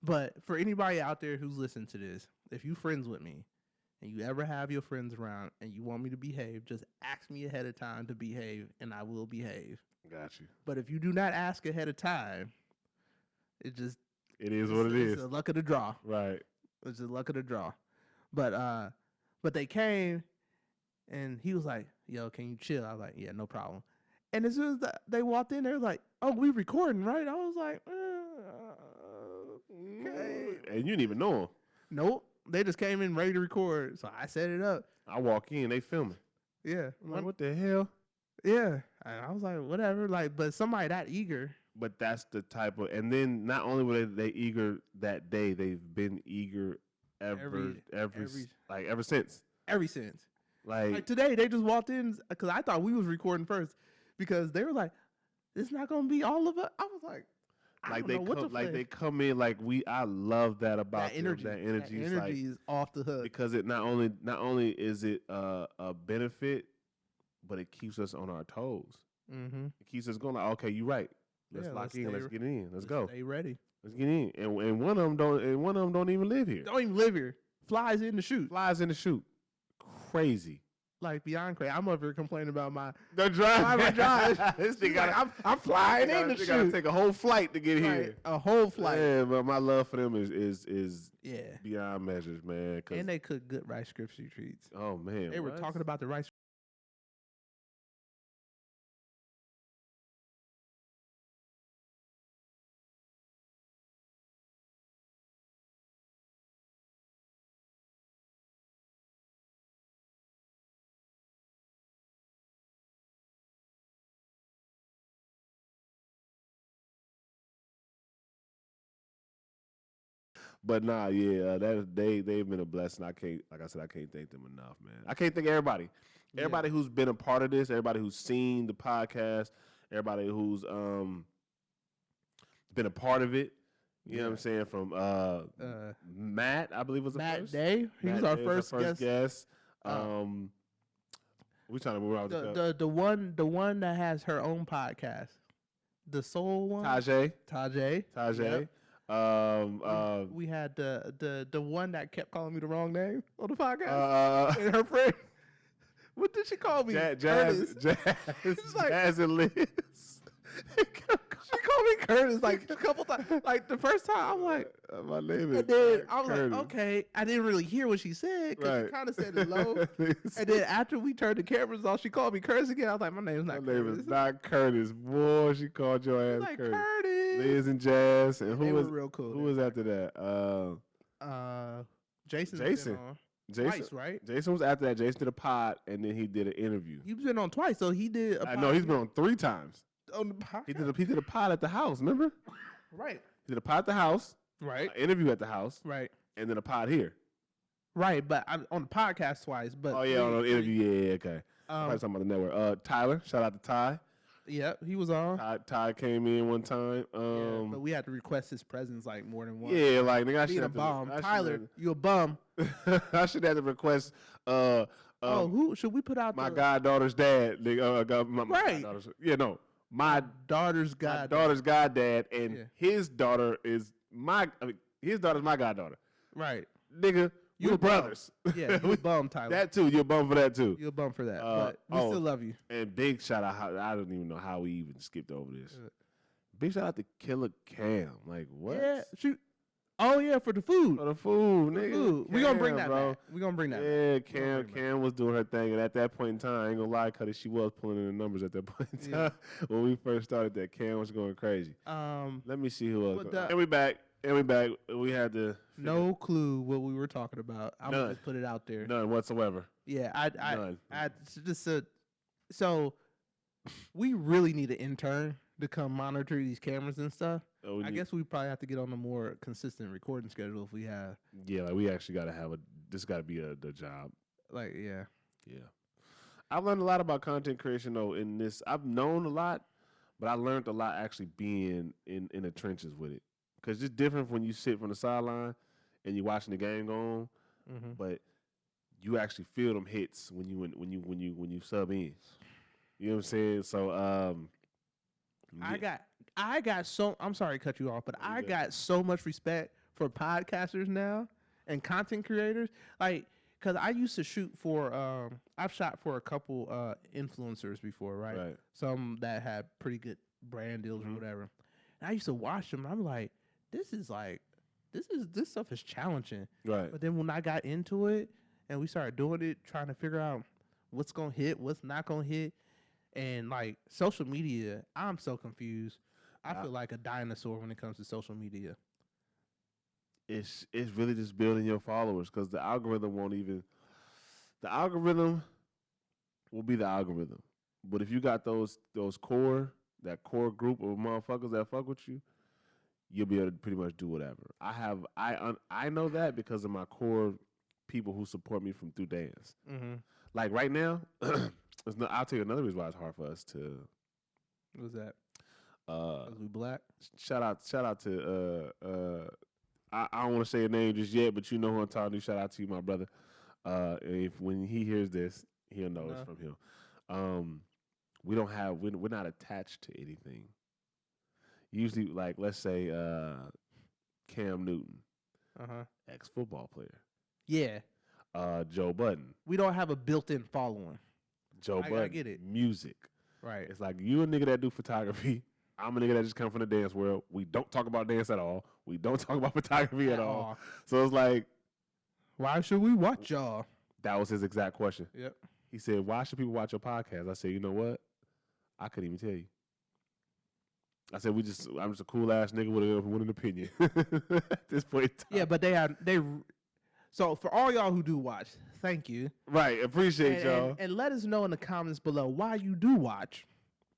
But for anybody out there who's listening to this, if you friends with me, and you ever have your friends around and you want me to behave, just ask me ahead of time to behave, and I will behave. Got you. But if you do not ask ahead of time, it is what it is. It's the luck of the draw. Right. It's the luck of the draw. But they came, and he was like, "Yo, can you chill?" I was like, "Yeah, no problem." And as soon as they walked in, they were like, "Oh, we recording, right?" I was like, "Okay." And you didn't even know them. Nope. They just came in ready to record, so I set it up. I walk in, they filming. Yeah. I'm like, what the hell? Yeah. And I was like, whatever. Like, but somebody that eager. But that's the type of, and then not only were they eager that day, they've been eager ever since. Ever since. Like today, they just walked in because I thought we was recording first because they were like, "It's not gonna be all of us." I was like. They come in like I love that about that energy. That energy is off the hook because it not only is it a benefit, but it keeps us on our toes. Mm-hmm. It keeps us going. Like, okay, you're right. Let's lock in. Let's get in. Let's go. Stay ready. Let's get in. And one of them don't. And one of them don't even live here. Don't even live here. Flies in the shoot. Flies in the shoot. Crazy. Like beyond crazy. I'm over here complaining about my drive. This thing like, I'm flying in the shoot. Gotta take a whole flight to get here. A whole flight. Yeah, but my love for them is yeah beyond measures, man. And they cook good Rice Krispie treats. Oh man, they were talking about the Rice. But nah, yeah, they've been a blessing. I can't, like I said, I can't thank them enough, man. I can't thank everybody who's been a part of this, everybody who's seen the podcast, everybody who's been a part of it. You know what I'm saying? From Matt, I believe was the Matt first. Day. He was our first guest. We trying to move out the one that has her own podcast, the Soul one. Tajay. Yep. We had the one that kept calling me the wrong name on the podcast. And her friend, what did she call me? Jazz and Liz. She called me Curtis like a couple times. Like the first time, I'm like, my name is. And then I was Curtis. Like, okay. I didn't really hear what she said because she kind of said it low. And then after we turned the cameras off, she called me Curtis again. I was like, my name's not Curtis. My name is not Curtis. Boy, she called your ass like, Curtis. Curtis. Liz and Jazz. And who was real cool? Who was after that? Jason. Twice, right? Jason was after that. Jason did a pod, and then he did an interview. He's been on twice, so he did a pod. I know, he's been on 3 times. On the podcast? He did a pod at the house, remember? Right. He did a pod at the house. Right. An interview at the house. Right. And then a pod here. Right, but I'm on the podcast twice. But on the interview, yeah, okay. I was talking about the network. Tyler, shout out to Ty. Yeah, he was on. Ty came in one time. But we had to request his presence like more than once. Yeah, like nigga, I should have a bum. Tyler, you a bum. I should have to request. Who should we put out? My goddaughter's dad. Right. My daughter's goddad, and his daughter is his daughter's my goddaughter. Right, nigga. We're brothers. Yeah, you a bum, Tyler. That too. You're a bum for that too. You're a bum for that. But we still love you. And big shout out. I don't even know how we even skipped over this. Big shout out to Killer Cam. Like what? Yeah. Shoot. Oh yeah, for the food. For the food, nigga. We gonna bring that back. We gonna bring that. Yeah, Cam was doing her thing, and at that point in time, I ain't gonna lie, Cuddy, she was pulling in the numbers at that point in time. When we first started that, Cam was going crazy. Let me see who else. And we back. We had to. No clue what we were talking about. I'm gonna just put it out there. None whatsoever. Yeah, I just so we really need an intern to come monitor these cameras and stuff. I guess we probably have to get on a more consistent recording schedule if we have. Yeah, like we actually got to have this got to be the job. Like, yeah. I've learned a lot about content creation though. In this, I've known a lot, but I learned a lot actually being in the trenches with it. Because it's different when you sit from the sideline and you're watching the game go on, but you actually feel them hits when you sub in. You know what I'm saying? So I got so, I'm sorry to cut you off, but I got so much respect for podcasters now and content creators. Like, because I used to shoot for, I've shot for a couple influencers before, right? Some that had pretty good brand deals or whatever. And I used to watch them, and I'm like, this stuff is challenging. Right. But then when I got into it and we started doing it, trying to figure out what's going to hit, what's not going to hit, and like social media, I'm so confused. I feel like a dinosaur when it comes to social media. It's really just building your followers because the algorithm will be the algorithm. But if you got that core group of motherfuckers that fuck with you, you'll be able to pretty much do whatever. I know that because of my core people who support me from through dance. Like right now, I'll tell you another reason why it's hard for us to. What's that? Because we black. Shout out to I don't want to say a name just yet, but you know who I'm talking to. Shout out to you, my brother. When he hears this, he'll know it's from him. we don't have we're not attached to anything. Usually, like let's say Cam Newton, ex-football player. Yeah. Joe Budden. We don't have a built-in following. Joe Budden. I get it. Music. Right. It's like you a nigga that do photography. I'm a nigga that just come from the dance world. We don't talk about dance at all. We don't talk about photography at all. So it's like, why should we watch y'all? That was his exact question. Yep. He said, why should people watch your podcast? I said, you know what? I couldn't even tell you. I said, I'm just a cool ass nigga with an opinion at this point in time. Yeah, but so for all y'all who do watch, thank you. Right, appreciate y'all. And let us know in the comments below why you do watch.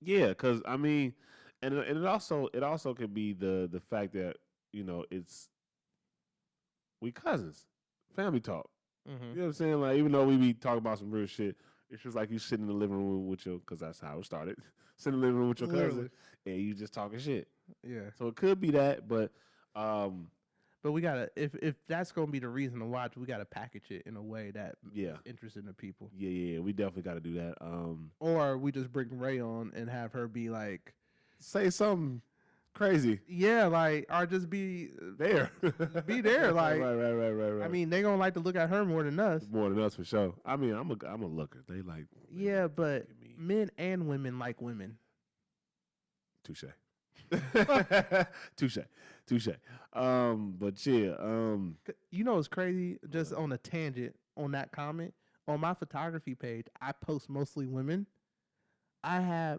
Yeah, because I mean, and it also could be the fact that, you know, we cousins, family talk. Mm-hmm. You know what I'm saying? Like, even though we be talking about some real shit, it's just like you sitting in the living room with your, because that's how it started. Sitting in the living room with your cousin, and you just talking shit. Yeah. So it could be that, but we gotta, if that's gonna be the reason to watch, we gotta package it in a way that is interesting to people. Yeah, we definitely gotta do that. Or we just bring Ray on and have her be like, say something crazy. Yeah, like, or just be there. Be there, like. Right. I mean, they gonna like to look at her more than us. More than us for sure. I mean, I'm a looker. They like. Yeah, but men and women like women. Touche. Touche. But yeah. You know what's crazy? Just on a tangent on that comment, on my photography page, I post mostly women. I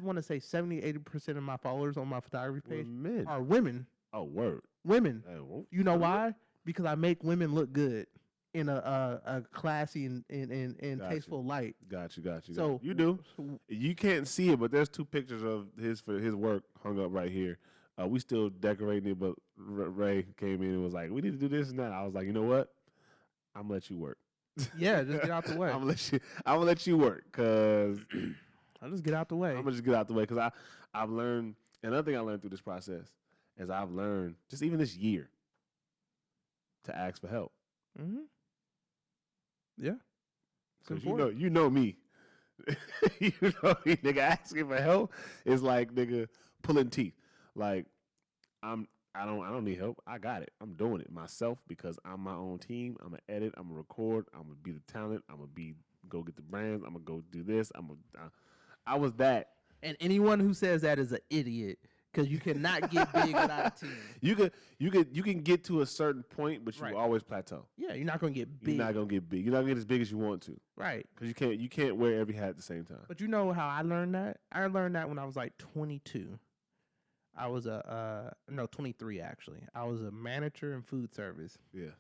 want to say 70-80% of my followers on my photography page are women. Oh, word. Women. You know why? Because I make women look good in a classy and tasteful light. Got you. So you do. You can't see it, but there's 2 pictures of his work hung up right here. We still decorating it, but Ray came in and was like, "We need to do this and that." I was like, "You know what? I'm gonna let you work." Yeah, just get out the way. I'm gonna let you work, cause I'll just get out the way. I'm gonna just get out the way, cause I've learned. Another thing I learned through this process is I've learned just even this year to ask for help. Mm-hmm. Yeah. Because you know me. You know me, nigga. Asking for help is like, nigga, pulling teeth. Like, I don't need help. I got it. I'm doing it myself because I'm my own team. I'm gonna edit. I'm gonna record. I'm gonna be the talent. I'm gonna go get the brands. I'm gonna go do this. I was that. And anyone who says that is an idiot. Because you cannot get big without a team. You can get to a certain point, but you will always plateau. Yeah, you're not gonna get big. You're not gonna get big. You're not gonna get as big as you want to. Right. Because you can't wear every hat at the same time. But you know how I learned that? I learned that when I was like 22. I was 23 actually. I was a manager in food service. Yeah.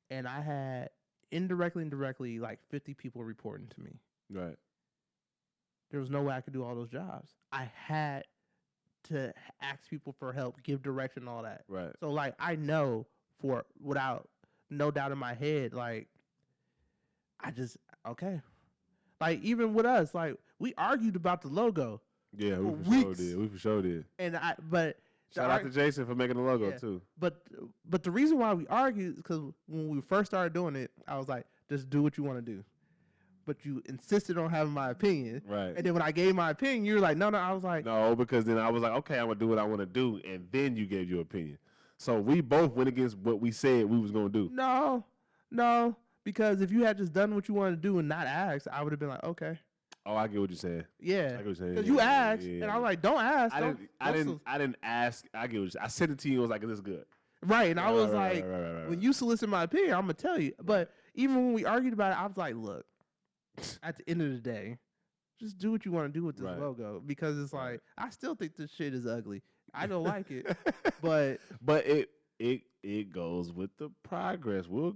And I had indirectly and directly like 50 people reporting to me. Right. There was no way I could do all those jobs. I had to ask people for help, give direction, all that. Right. So like I know without no doubt in my head, like okay. Like even with us, like we argued about the logo. Yeah, we for sure did. And shout out to Jason for making the logo too. But the reason why we argued is because when we first started doing it, I was like, just do what you want to do. But you insisted on having my opinion. Right. And then when I gave my opinion, you were like, no. I was like, no, because then I was like, okay, I'm going to do what I want to do. And then you gave your opinion. So we both went against what we said we was going to do. No. Because if you had just done what you wanted to do and not asked, I would have been like, okay. Oh, I get what you're saying. Yeah. I get what you're saying. Because you asked, and I was like, don't ask. I didn't ask. I get what you're saying. I sent it to you. I was like, this is good. Right. And I was like, when you solicit my opinion, I'm going to tell you. But even when we argued about it, I was like, look. At the end of the day, just do what you want to do with this logo because it's like I still think this shit is ugly. I don't like it, but it goes with the progress. We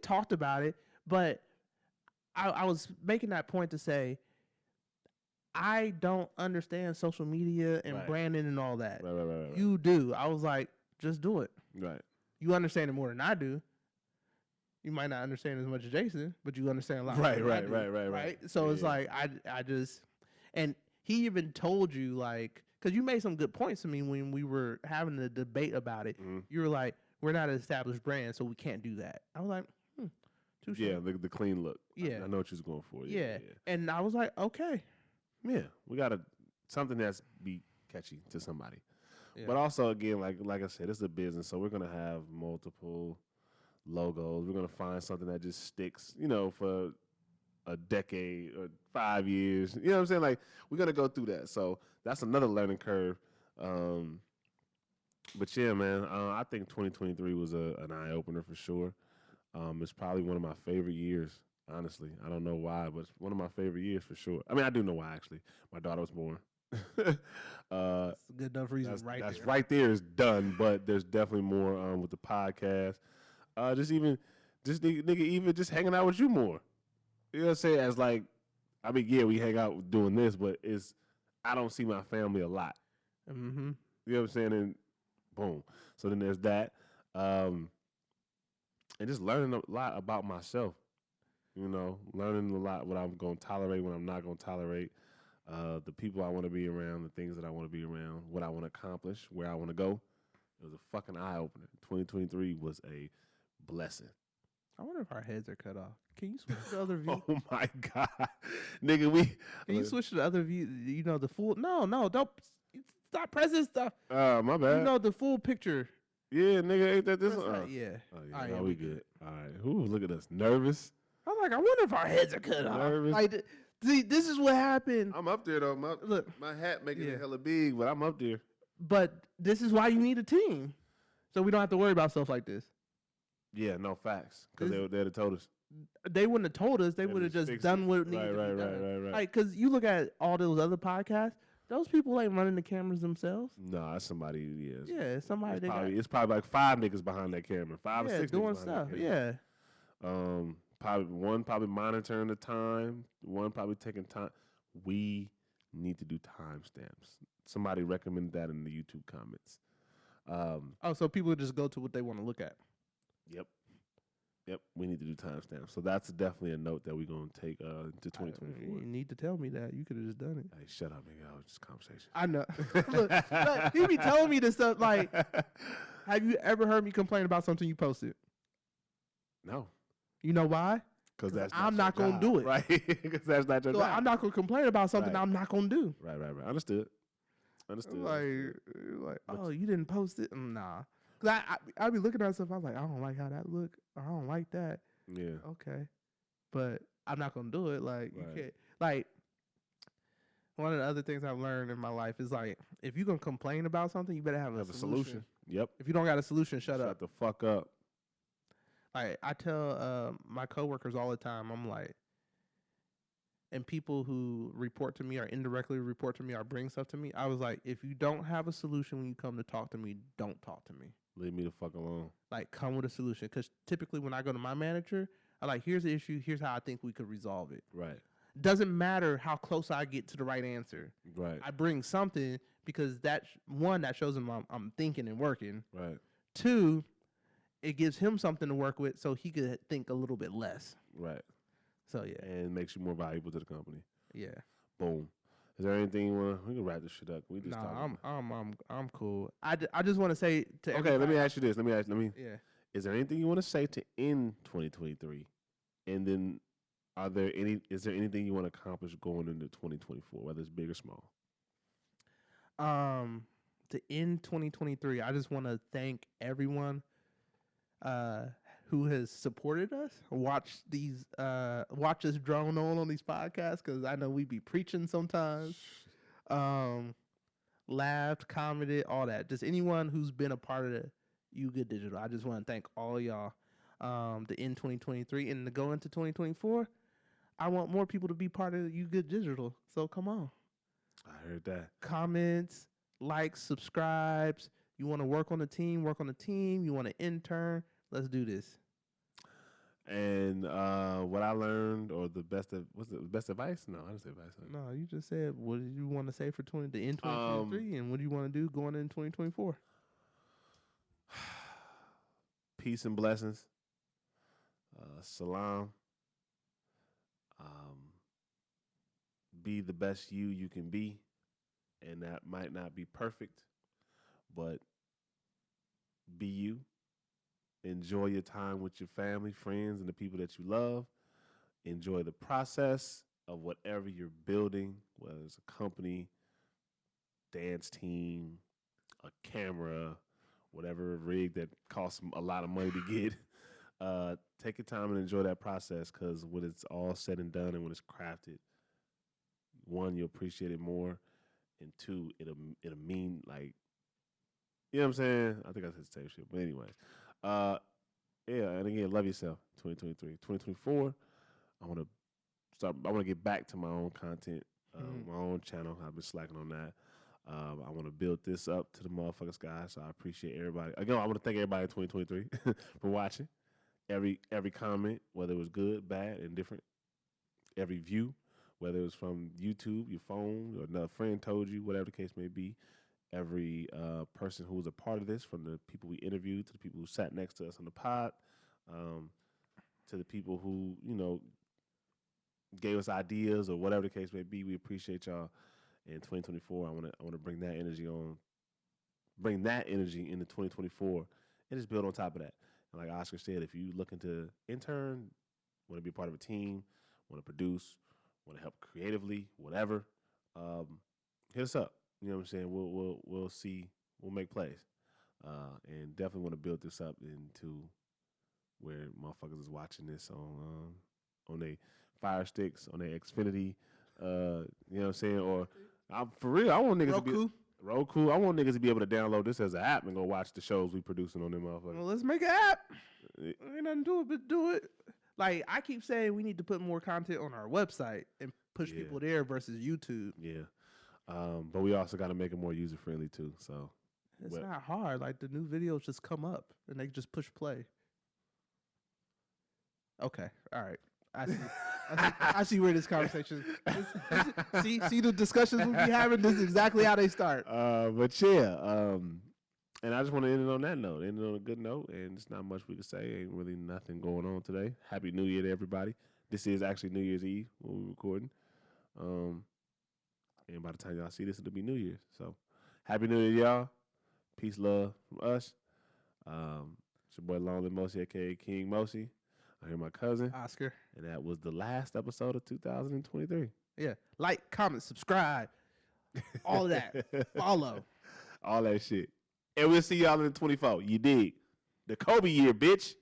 talked about it, but I was making that point to say I don't understand social media and branding and all that. Right. You do. I was like, just do it. Right. You understand it more than I do. You might not understand as much as Jason, but you understand a lot more. Right. So it's like I just, and he even told you like, because you made some good points to me when we were having the debate about it. Mm-hmm. You were like, we're not an established brand, so we can't do that. I was like, Touche. Yeah, the clean look. Yeah. I know what you're going for. Yeah. And I was like, okay. Yeah, we got something that's be catchy to somebody. Yeah. But also, again, like I said, it's a business, so we're going to have multiple logos. We're going to find something that just sticks, for a decade or 5 years. You know what I'm saying? Like, we're going to go through that. So that's another learning curve. But yeah, man, I think 2023 was an eye-opener for sure. It's probably one of my favorite years, honestly. I don't know why, but it's one of my favorite years for sure. I mean, I do know why, actually. My daughter was born. That's a good enough reason that's right there is done, but there's definitely more with the podcast. Nigga, even just hanging out with you more. You know what I'm saying? As like, I mean, yeah, we hang out doing this, but I don't see my family a lot. Mm-hmm. You know what I'm saying? And boom. So then there's that. And just learning a lot about myself. Learning a lot what I'm going to tolerate, what I'm not going to tolerate. The people I want to be around, the things that I want to be around, what I want to accomplish, where I want to go. It was a fucking eye-opener. 2023 was a blessing. I wonder if our heads are cut off. Can you switch to the other view? Oh, my God. Nigga, Can you switch to the other view? The full... No, don't... Stop pressing stuff. My bad. The full picture. Yeah, nigga, ain't that this one? Yeah. Oh, yeah. All right, we good. All right. Ooh, look at us. Nervous. I'm like, I wonder if our heads are cut Nervous. off. Like, see, this is what happened. I'm up there, though. My hat making it hella big, but I'm up there. But this is why you need a team. So we don't have to worry about stuff like this. Yeah, no, facts. Because they'd have told us. They wouldn't have told us. They would have just done what needed to be done. Right. Like, because you look at all those other podcasts, those people ain't running the cameras themselves. No, that's somebody. Yeah, somebody. It's probably like 5 niggas behind that camera. 5 or 6 doing niggas stuff. Yeah. One probably monitoring the time. One probably taking time. We need to do timestamps. Somebody recommended that in the YouTube comments. So people just go to what they want to look at. Yep. We need to do timestamps. So that's definitely a note that we're going to take into 2024. You need to tell me that. You could have just done it. Hey, shut up, nigga. That was just conversation. I know. Look, he be telling me this stuff. Like, have you ever heard me complain about something you posted? No. You know why? Because I'm not going to do it. Right. Because that's not your job. I'm not going to complain about something I'm not going to do. Right. Understood. Like, oh, you didn't post it? Nah. Because I be looking at stuff. I'm like, I don't like how that look. Or I don't like that. Yeah. Okay. But I'm not going to do it. Like, you can't. Like, one of the other things I've learned in my life is, like, if you're going to complain about something, you better have a solution. Yep. If you don't got a solution, shut up. Shut the fuck up. Like, I tell my coworkers all the time, I'm like, and people who report to me or indirectly report to me or bring stuff to me, I was like, if you don't have a solution when you come to talk to me, don't talk to me. Leave me the fuck alone. Like, come with a solution. Because typically when I go to my manager, I'm like, here's the issue. Here's how I think we could resolve it. Right. Doesn't matter how close I get to the right answer. Right. I bring something because that shows him I'm thinking and working. Right. 2, it gives him something to work with so he could think a little bit less. Right. So, yeah. And it makes you more valuable to the company. Yeah. Boom. Is there anything you want to... We can wrap this shit up. We just I'm cool. I just want to say to everybody... Okay, let me ask you this. Yeah. Is there anything you want to say to end 2023? And then is there anything you want to accomplish going into 2024, whether it's big or small? To end 2023, I just want to thank everyone who has supported us, watch us drone on these podcasts, because I know we be preaching sometimes. Laughed, commented, all that. Just anyone who's been a part of You Good Digital. I just want to thank all of y'all. To end 2023 and to go into 2024, I want more people to be part of You Good Digital. So come on. I heard that. Comments, likes, subscribes. You want to work on the team, You want to intern, let's do this. And what I learned, or the best advice? No, I didn't say advice. No, you just said what did you want to say for the end 2023, and what do you want to do going in 2024? Peace and blessings. Salam. Be the best you can be, and that might not be perfect, but be you. Enjoy your time with your family, friends, and the people that you love. Enjoy the process of whatever you're building, whether it's a company, dance team, a camera, whatever rig that costs a lot of money to get. Take your time and enjoy that process, because when it's all said and done and when it's crafted, one, you'll appreciate it more, and two, it'll mean like, you know what I'm saying? I think I said the same shit, but anyways, yeah, and again, love yourself. 2023, 2024. I want to start. I want to get back to my own content, my own channel. I've been slacking on that. I want to build this up to the motherfuckers, guys. So I appreciate everybody. Again, I want to thank everybody in 2023 for watching. Every comment, whether it was good, bad, and different. Every view, whether it was from YouTube, your phone, or another friend told you, whatever the case may be. Every person who was a part of this, from the people we interviewed to the people who sat next to us on the pod, to the people who, you know, gave us ideas or whatever the case may be. We appreciate y'all. In 2024, I want to bring that energy into 2024, and just build on top of that. And like Oscar said, if you looking to intern, want to be a part of a team, want to produce, want to help creatively, whatever, hit us up. You know what I'm saying? We'll see. We'll make plays, and definitely want to build this up into where motherfuckers is watching this on their Fire Sticks, on their Xfinity. You know what I'm saying? Or for real, I want niggas to be Roku. I want niggas to be able to download this as an app and go watch the shows we producing on them motherfuckers. Well, let's make an app. Ain't nothing to do it but do it. Like, I keep saying we need to put more content on our website and push people there versus YouTube. Yeah. But we also got to make it more user friendly too. So it's not hard. Like, the new videos just come up and they just push play. Okay. All right. I see. I see where this conversation is. See the discussions we'll be having? This is exactly how they start. But yeah, and I just want to end it on that note. End it on a good note, and it's not much we can say. Ain't really nothing going on today. Happy New Year to everybody. This is actually New Year's Eve when we're recording. And by the time y'all see this, it'll be New Year's. So, Happy New Year, y'all. Peace, love from us. It's your boy Long Live Mosi, a.k.a. King Mosi. I hear my cousin Oscar, and that was the last episode of 2023. Yeah, like, comment, subscribe, all of that, follow, all that shit, and we'll see y'all in the 24. You dig? The Kobe year, bitch.